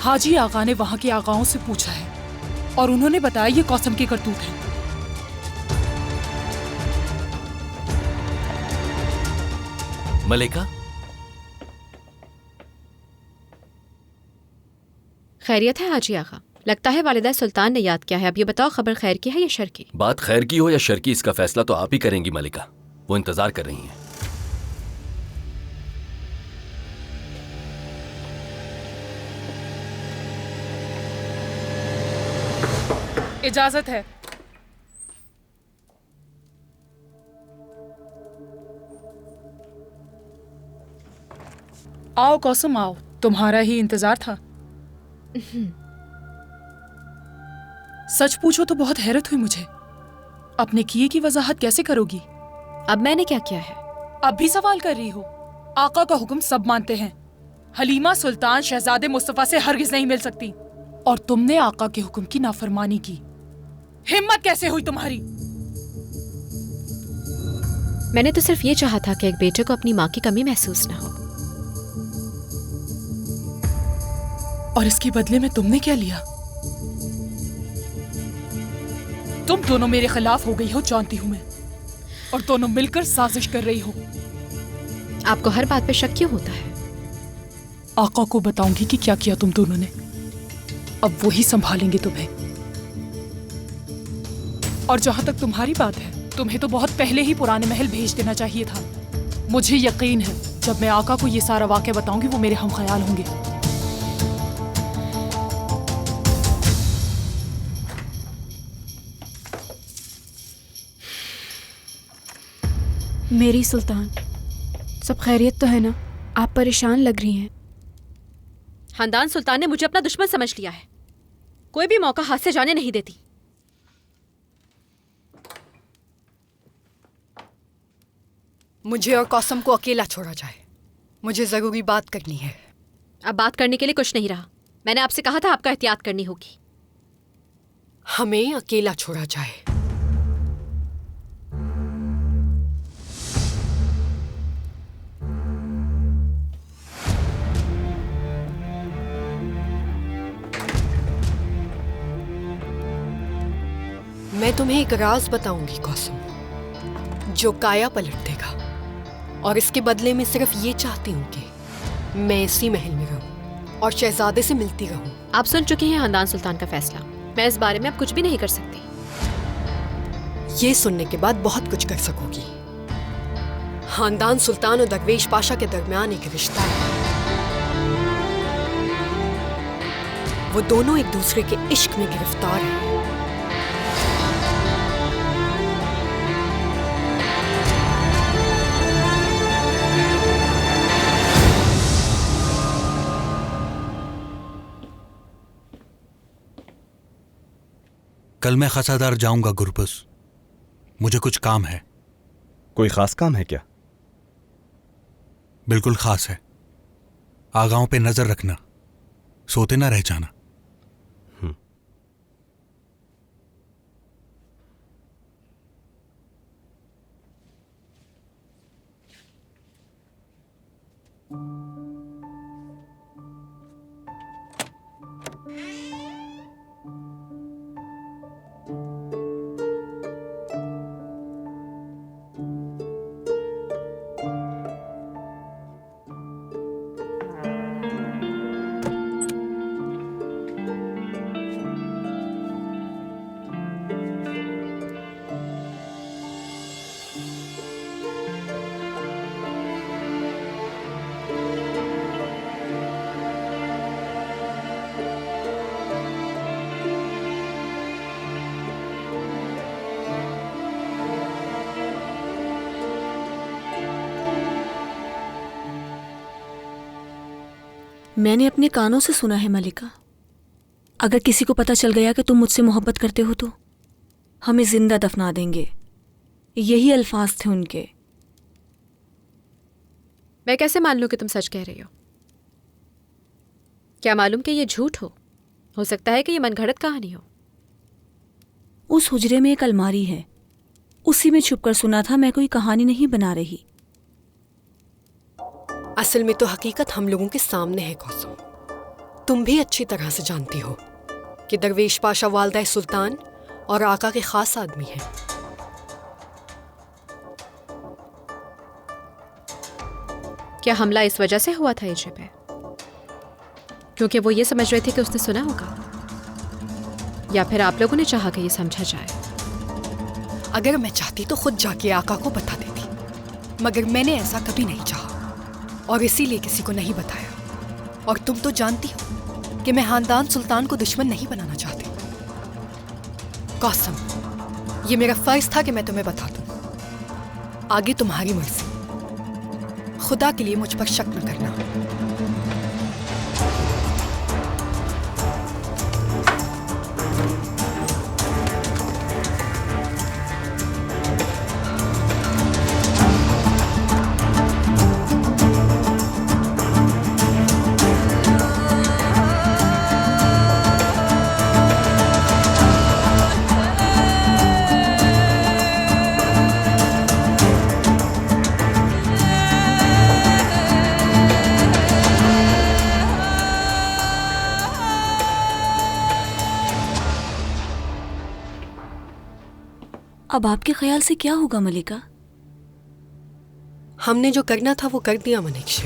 हाजी आगा ने वहां के आगाओं से पूछा है और उन्होंने बताया ये कौसम की करतूत है। मलिका, खैरियत है हाजी आगा? लगता है वालिदा सुल्तान ने याद किया है। अब ये बताओ, खबर खैर की है या शर की? बात खैर की हो या शर की, इसका फैसला तो आप ही करेंगी मलिका। वो इंतजार कर रही हैं। इजाजत है। आओ कौसम आओ, तुम्हारा ही इंतजार था। सच पूछो तो बहुत हैरत हुई मुझे। अपने किए की वजाहत कैसे करोगी? अब मैंने क्या किया है? अब भी सवाल कर रही हो? आका का हुक्म सब मानते हैं। हलीमा सुल्तान शहजादे मुस्तफा से हरगिज नहीं मिल सकती, और तुमने आका के हुक्म की नाफरमानी की। हिम्मत कैसे हुई तुम्हारी? मैंने तो सिर्फ ये चाहा था कि एक बेटे को अपनी माँ की कमी महसूस ना हो। और इसके बदले में तुमने क्या लिया? तुम दोनों मेरे खिलाफ हो गई हो, जानती हूं मैं। और दोनों मिलकर साजिश कर रही हो। आपको हर बात पे शक क्यों होता है? आका को बताऊंगी कि क्या किया तुम दोनों ने। अब वो ही संभालेंगे तुम्हें। और जहां तक तुम्हारी बात है, तुम्हें तो बहुत पहले ही पुराने महल भेज देना चाहिए था। मुझे यकीन है जब मैं आका को ये सारा वाक़या बताऊंगी वो मेरे हम ख्याल होंगे। मेरी सुल्तान, सब खैरियत तो है ना? आप परेशान लग रही हैं। खानदान सुल्तान ने मुझे अपना दुश्मन समझ लिया है। कोई भी मौका हाथ से जाने नहीं देती। मुझे और कौसम को अकेला छोड़ा जाए, मुझे जरूरी बात करनी है। अब बात करने के लिए कुछ नहीं रहा। मैंने आपसे कहा था आपका एहतियात करनी होगी। हमें अकेला छोड़ा जाए। मैं तुम्हें एक राज बताऊंगी कौसम, जो काया पलट देगा। और इसके बदले में सिर्फ ये चाहती हूँ कि मैं इसी महल में रहूं और शहजादे से मिलती रहूं। आप सुन चुके हैं खानदान सुल्तान का फैसला। मैं इस बारे में अब कुछ भी नहीं कर सकती। ये सुनने के बाद बहुत कुछ कर सकोगी। खानदान सुल्तान और दरवेश पाशा के दरमियान एक रिश्ता है। वो दोनों एक दूसरे के इश्क में गिरफ्तार हैं। कल मैं खसादार जाऊंगा गुरबस। मुझे कुछ काम है। कोई खास काम है क्या? बिल्कुल खास है। आगाओं पे नजर रखना, सोते ना रह जाना। मैंने अपने कानों से सुना है मलिका, अगर किसी को पता चल गया कि तुम मुझसे मोहब्बत करते हो तो हमें जिंदा दफना देंगे। यही अल्फाज थे उनके। मैं कैसे मान लूं कि तुम सच कह रही हो? क्या मालूम कि ये झूठ हो सकता है कि ये मनगढ़ंत कहानी हो। उस हुजरे में एक अलमारी है, उसी में छुपकर सुना था। मैं कोई कहानी नहीं बना रही। असल में तो हकीकत हम लोगों के सामने है कौसम। तुम भी अच्छी तरह से जानती हो कि दरवेश पाशा वालदा सुल्तान और आका के खास आदमी हैं। क्या हमला इस वजह से हुआ था एजे पे? क्योंकि वो ये समझ रहे थे कि उसने सुना होगा, या फिर आप लोगों ने चाहा कि ये समझा जाए? अगर मैं चाहती तो खुद जाके आका को बता देती, मगर मैंने ऐसा कभी नहीं चाहा और इसीलिए किसी को नहीं बताया। और तुम तो जानती हो कि मैं खानदान सुल्तान को दुश्मन नहीं बनाना चाहती। कौसम, ये मेरा फर्ज था कि मैं तुम्हें बता दूं। आगे तुम्हारी मर्जी। खुदा के लिए मुझ पर शक न करना। अब आपके ख्याल से क्या होगा मलिका? हमने जो करना था वो कर दिया मनीष।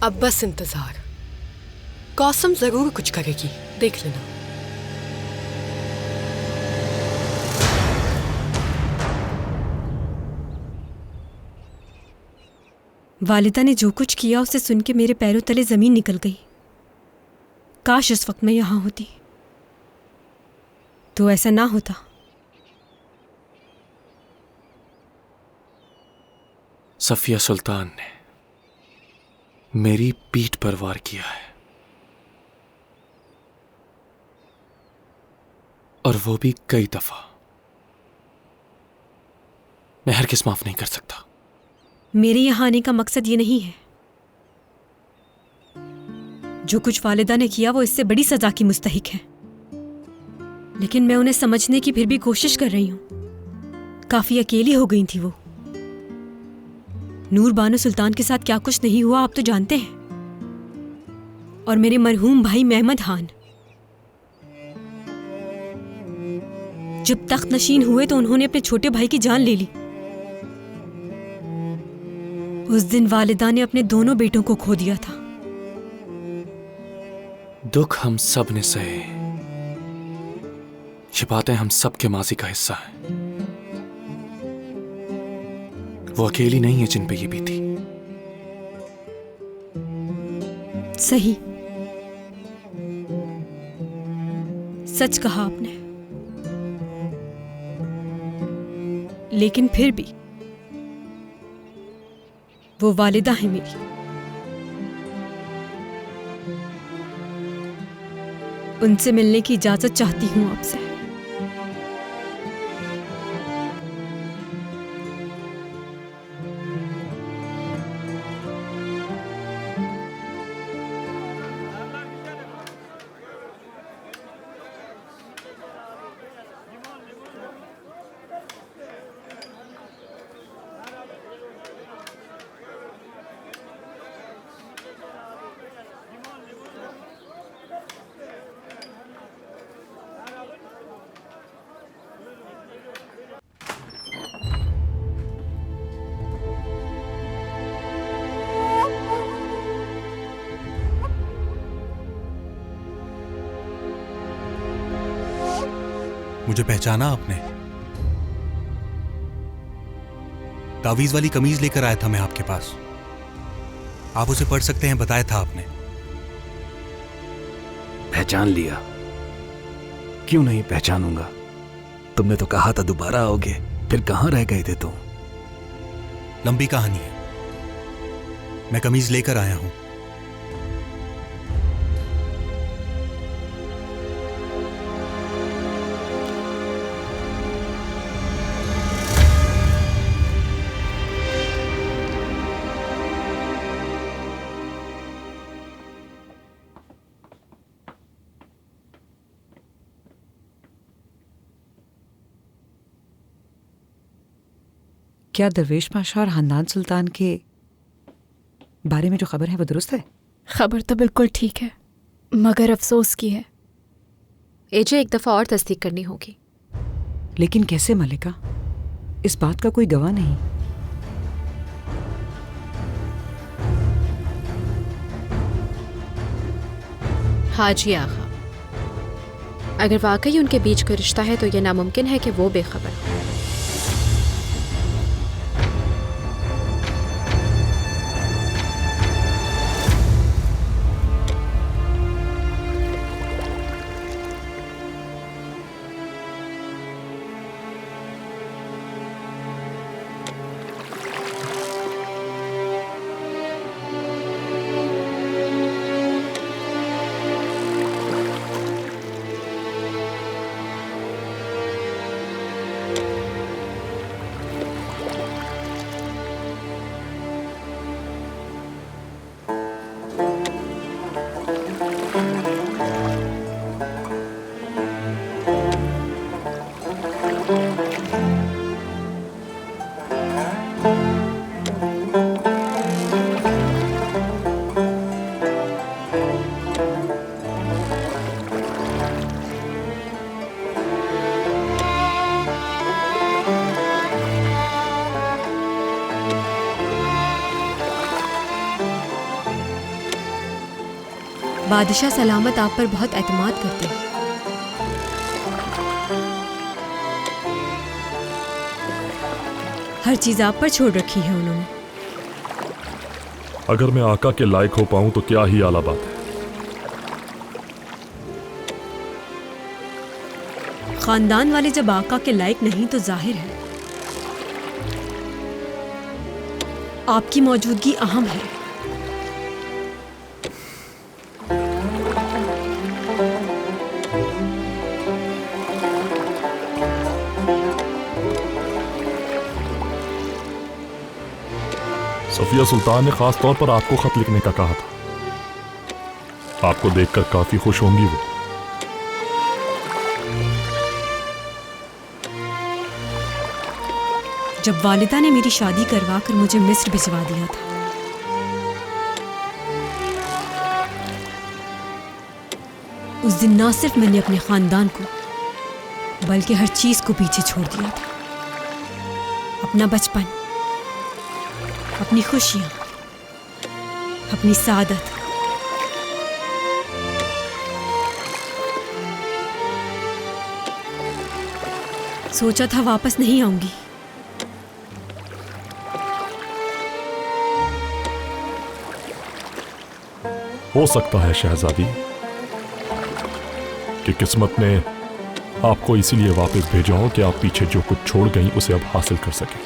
अब बस इंतजार। कौसम जरूर कुछ करेगी, देख लेना। वालिदा ने जो कुछ किया उसे सुन के मेरे पैरों तले जमीन निकल गई। काश उस वक्त मैं यहां होती तो ऐसा ना होता। सफिया सुल्तान ने मेरी पीठ पर वार किया है, और वो भी कई दफा। मैं हरगिज़ माफ नहीं कर सकता। मेरे यहां आने का मकसद ये नहीं है। जो कुछ वालिदा ने किया वो इससे बड़ी सजा की मुस्तहिक है, लेकिन मैं उन्हें समझने की फिर भी कोशिश कर रही हूं। काफी अकेली हो गई थी वो। नूर बानो सुल्तान के साथ क्या कुछ नहीं हुआ आप तो जानते हैं। और मेरे मरहूम भाई मेहमद खान जब तख्त नशीन हुए तो उन्होंने अपने छोटे भाई की जान ले ली। उस दिन वालिदा ने अपने दोनों बेटों को खो दिया था। दुख हम सब ने सहे। ये बातें हम सब के माजी का हिस्सा है। वो अकेली नहीं है जिन पे ये बीती। सही, सच कहा आपने। लेकिन फिर भी वो वालिदा है मेरी। उनसे मिलने की इजाजत चाहती हूं आपसे। मुझे पहचाना आपने? तावीज वाली कमीज लेकर आया था मैं आपके पास। आप उसे पढ़ सकते हैं, बताया था आपने। पहचान लिया? क्यों नहीं पहचानूंगा? तुमने तो कहा था दोबारा आओगे, फिर कहां रह गए थे तुम? लंबी कहानी है। मैं कमीज लेकर आया हूं। क्या दरवेश पाशा और हन्नान सुल्तान के बारे में जो खबर है वो दुरुस्त है? खबर तो बिल्कुल ठीक है, मगर अफसोस की है। एजे एक दफा और तस्दीक करनी होगी। लेकिन कैसे मलिका? इस बात का कोई गवाह नहीं। हाजी आगा, अगर वाकई उनके बीच कोई रिश्ता है तो यह नामुमकिन है कि वो बेखबर हो। बादशाह सलामत आप पर बहुत एतमाद करते हैं। हर चीज आप पर छोड़ रखी है उन्होंने। अगर मैं आका के लायक हो पाऊं तो क्या ही आला बात है। खानदान वाले जब आका के लायक नहीं तो जाहिर है आपकी मौजूदगी अहम है। सफिया सुल्तान ने खास तौर पर आपको खत लिखने का कहा था। आपको देखकर काफी खुश होंगी वो। जब वालिदा ने मेरी शादी करवा कर मुझे मिस्र भिजवा दिया था, उस दिन ना सिर्फ मैंने अपने खानदान को बल्कि हर चीज को पीछे छोड़ दिया था। अपना बचपन, अपनी खुशियां, अपनी सादत, सोचा था वापस नहीं आऊंगी। हो सकता है शहजादी कि किस्मत ने आपको इसीलिए वापस भेजा हो कि आप पीछे जो कुछ छोड़ गई उसे अब हासिल कर सकें।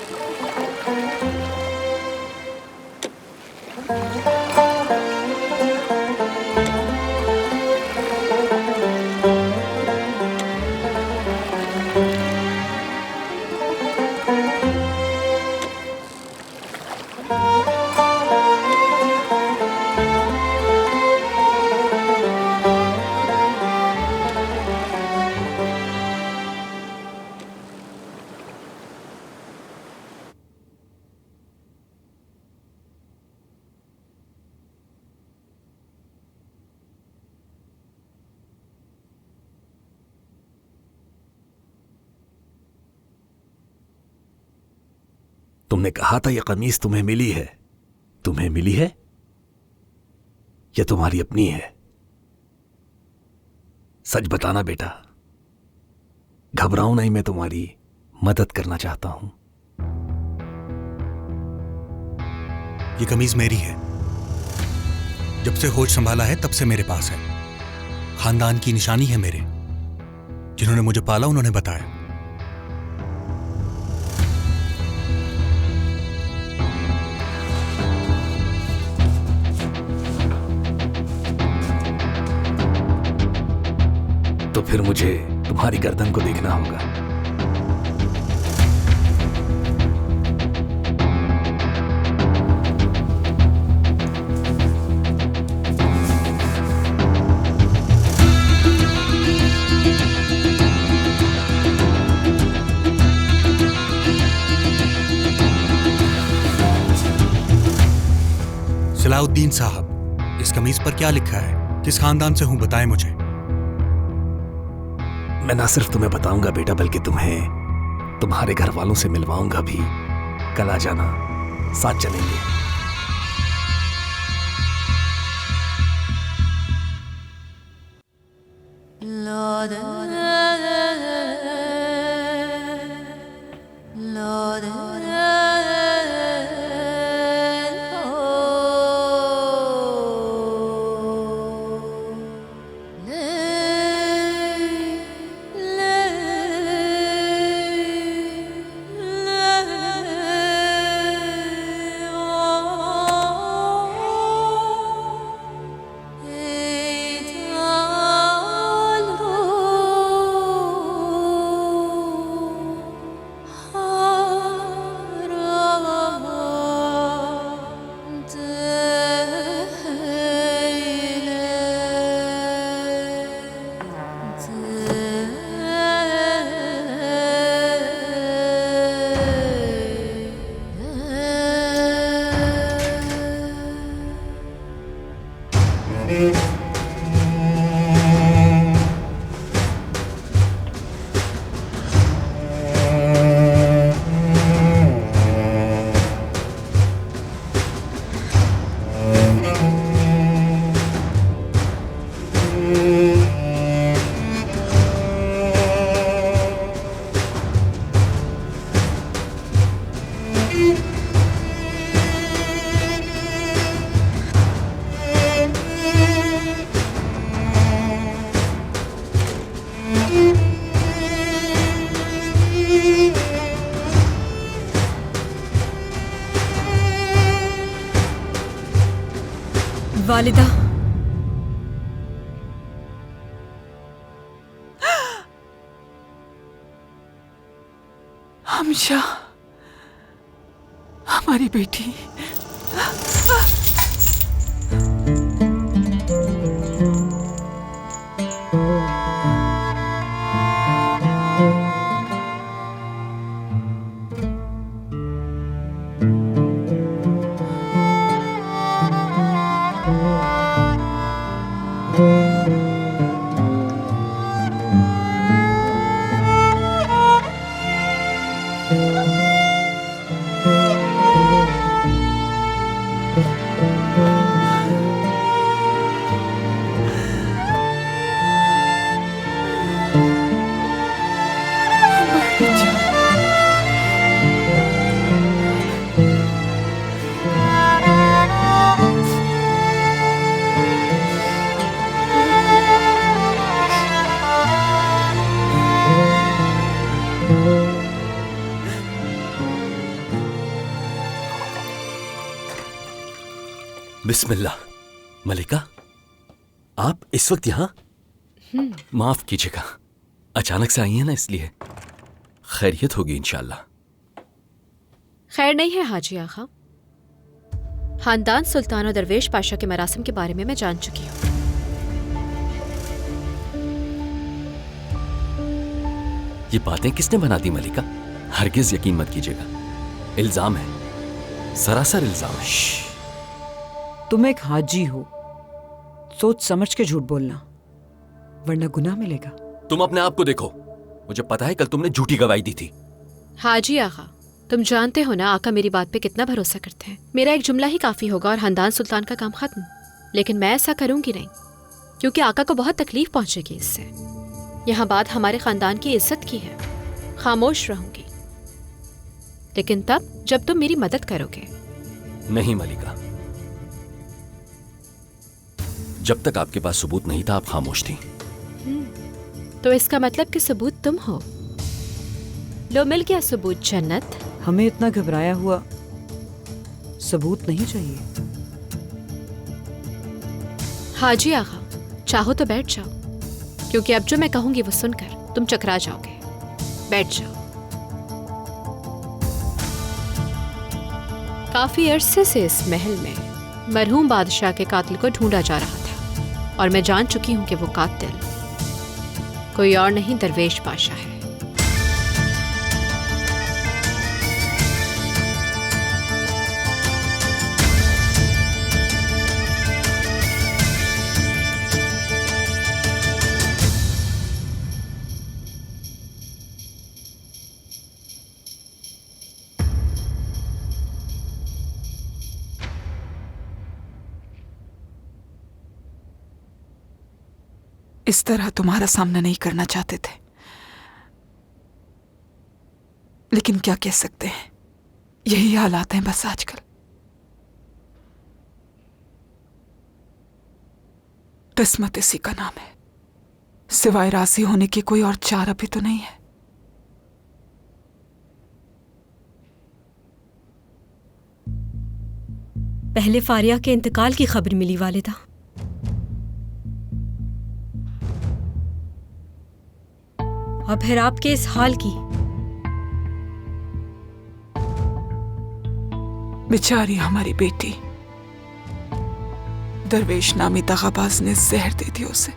तुमने कहा था यह कमीज तुम्हें मिली है। तुम्हें मिली है या तुम्हारी अपनी है? सच बताना बेटा, घबराओ नहीं, मैं तुम्हारी मदद करना चाहता हूं। ये कमीज मेरी है। जब से होश संभाला है तब से मेरे पास है। खानदान की निशानी है मेरे। जिन्होंने मुझे पाला उन्होंने बताया। तो फिर मुझे तुम्हारी गर्दन को देखना होगा। सलाउद्दीन साहब, इस कमीज पर क्या लिखा है? किस खानदान से हूं, बताएं मुझे। मैं ना सिर्फ तुम्हें बताऊंगा बेटा, बल्कि तुम्हें तुम्हारे घर वालों से मिलवाऊंगा भी। कल आ जाना, साथ चलेंगे। वालिदा। हमशा, हमारी बेटी। बिस्मिल्लाह। मलिका, आप इस वक्त यहाँ? माफ कीजिएगा, अचानक से आई हैं ना, इसलिए। खैरियत होगी इंशाल्लाह। खैर नहीं है हाजी आखा। खानदान सुल्तान और दरवेश पाशा के मरासिम के बारे में मैं जान चुकी हूँ। ये बातें किसने बना दी मलिका? हरगिज यकीन मत कीजिएगा, इल्जाम है, सरासर इल्जाम है। तुम एक हाजी हो, सोच समझ के झूठ बोलना, वरना गुनाह मिलेगा। तुम अपने आप को देखो, मुझे पता है कल तुमने झूठी गवाही दी थी। हाजी आका, तुम जानते हो ना आका मेरी बात पे कितना भरोसा करते हैं। मेरा एक जुमला ही काफी होगा और खानदान सुल्तान का काम खत्म। लेकिन मैं ऐसा करूंगी नहीं, क्योंकि आका को बहुत तकलीफ पहुंचेगी इससे। यहाँ बात हमारे खानदान की इज्जत की है। खामोश रहूंगी, लेकिन तब जब तुम मेरी मदद करोगे। नहीं मलिका, जब तक आपके पास सबूत नहीं था आप खामोश थी। तो इसका मतलब कि सबूत तुम हो। लो मिल गया सबूत जन्नत। हमें इतना घबराया हुआ सबूत नहीं चाहिए। हाजी आगा, चाहो तो बैठ जाओ, क्योंकि अब जो मैं कहूंगी वो सुनकर तुम चकरा जाओगे। बैठ जाओ। काफी अरसे से इस महल में मरहूम बादशाह के कातिल को ढूंढा जा रहा था, और मैं जान चुकी हूं कि वो कातिल कोई और नहीं दरवेश पाशा है। इस तरह तुम्हारा सामना नहीं करना चाहते थे, लेकिन क्या कह सकते हैं, यही हालात हैं बस आजकल। किस्मत इसी का नाम है, सिवाय राजी होने की कोई और चारा भी तो नहीं है। पहले फारिया के इंतकाल की खबर मिली वालिदा। और फिर आपके इस हाल की। बेचारी हमारी बेटी, दरवेश नामी दगाबाज ने जहर दे दिया उसे।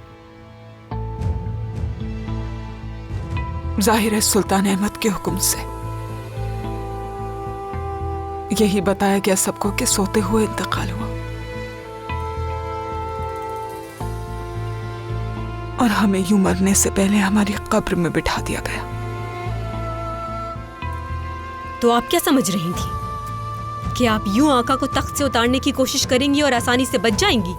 जाहिर है सुल्तान अहमद के हुक्म से। यही बताया गया सबको कि सोते हुए इंतकाल हुआ, और हमें यूं मरने से पहले हमारी कब्र में बिठा दिया गया। तो आप क्या समझ रही थी कि आप यूं आका को तख्त से उतारने की कोशिश करेंगी और आसानी से बच जाएंगी?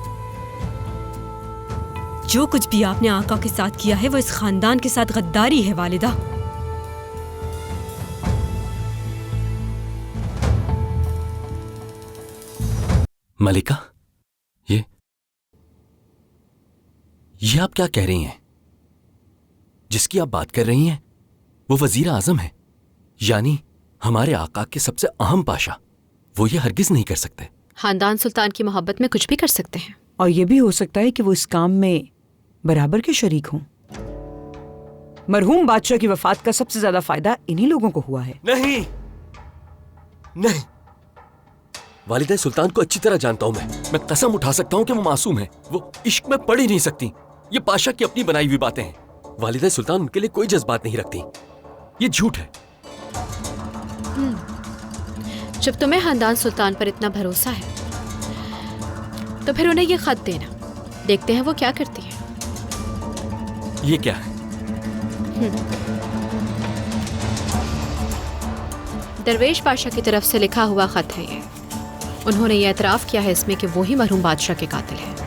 जो कुछ भी आपने आका के साथ किया है वो इस खानदान के साथ गद्दारी है वालिदा। मलिका, ये आप क्या कह रही हैं? जिसकी आप बात कर रही हैं वो वजीर आजम है, यानी हमारे आका के सबसे अहम पाशा। वो ये हरगिज नहीं कर सकते। खानदान सुल्तान की मोहब्बत में कुछ भी कर सकते हैं। और ये भी हो सकता है कि वो इस काम में बराबर के शरीक हों। मरहूम बादशाह की वफात का सबसे ज्यादा फायदा इन्हीं लोगों को हुआ है। नहीं नहीं, वालिदा सुल्तान को अच्छी तरह जानता हूं मैं कसम उठा सकता हूं कि वो मासूम है। वो इश्क में पड़ ही नहीं सकती। ये पाशा की अपनी बनाई हुई बातें हैं। वालिदा सुल्तान उनके लिए कोई जज्बात नहीं रखती। ये झूठ है। जब तुम्हें खानदान सुल्तान पर इतना भरोसा है तो फिर उन्हें ये खत देना, देखते हैं वो क्या करती है। ये क्या है? दरवेश बादशाह की तरफ से लिखा हुआ खत है ये। उन्होंने ये एतराफ़ किया है इसमें कि वो ही मरहूम बादशाह के कातिल है।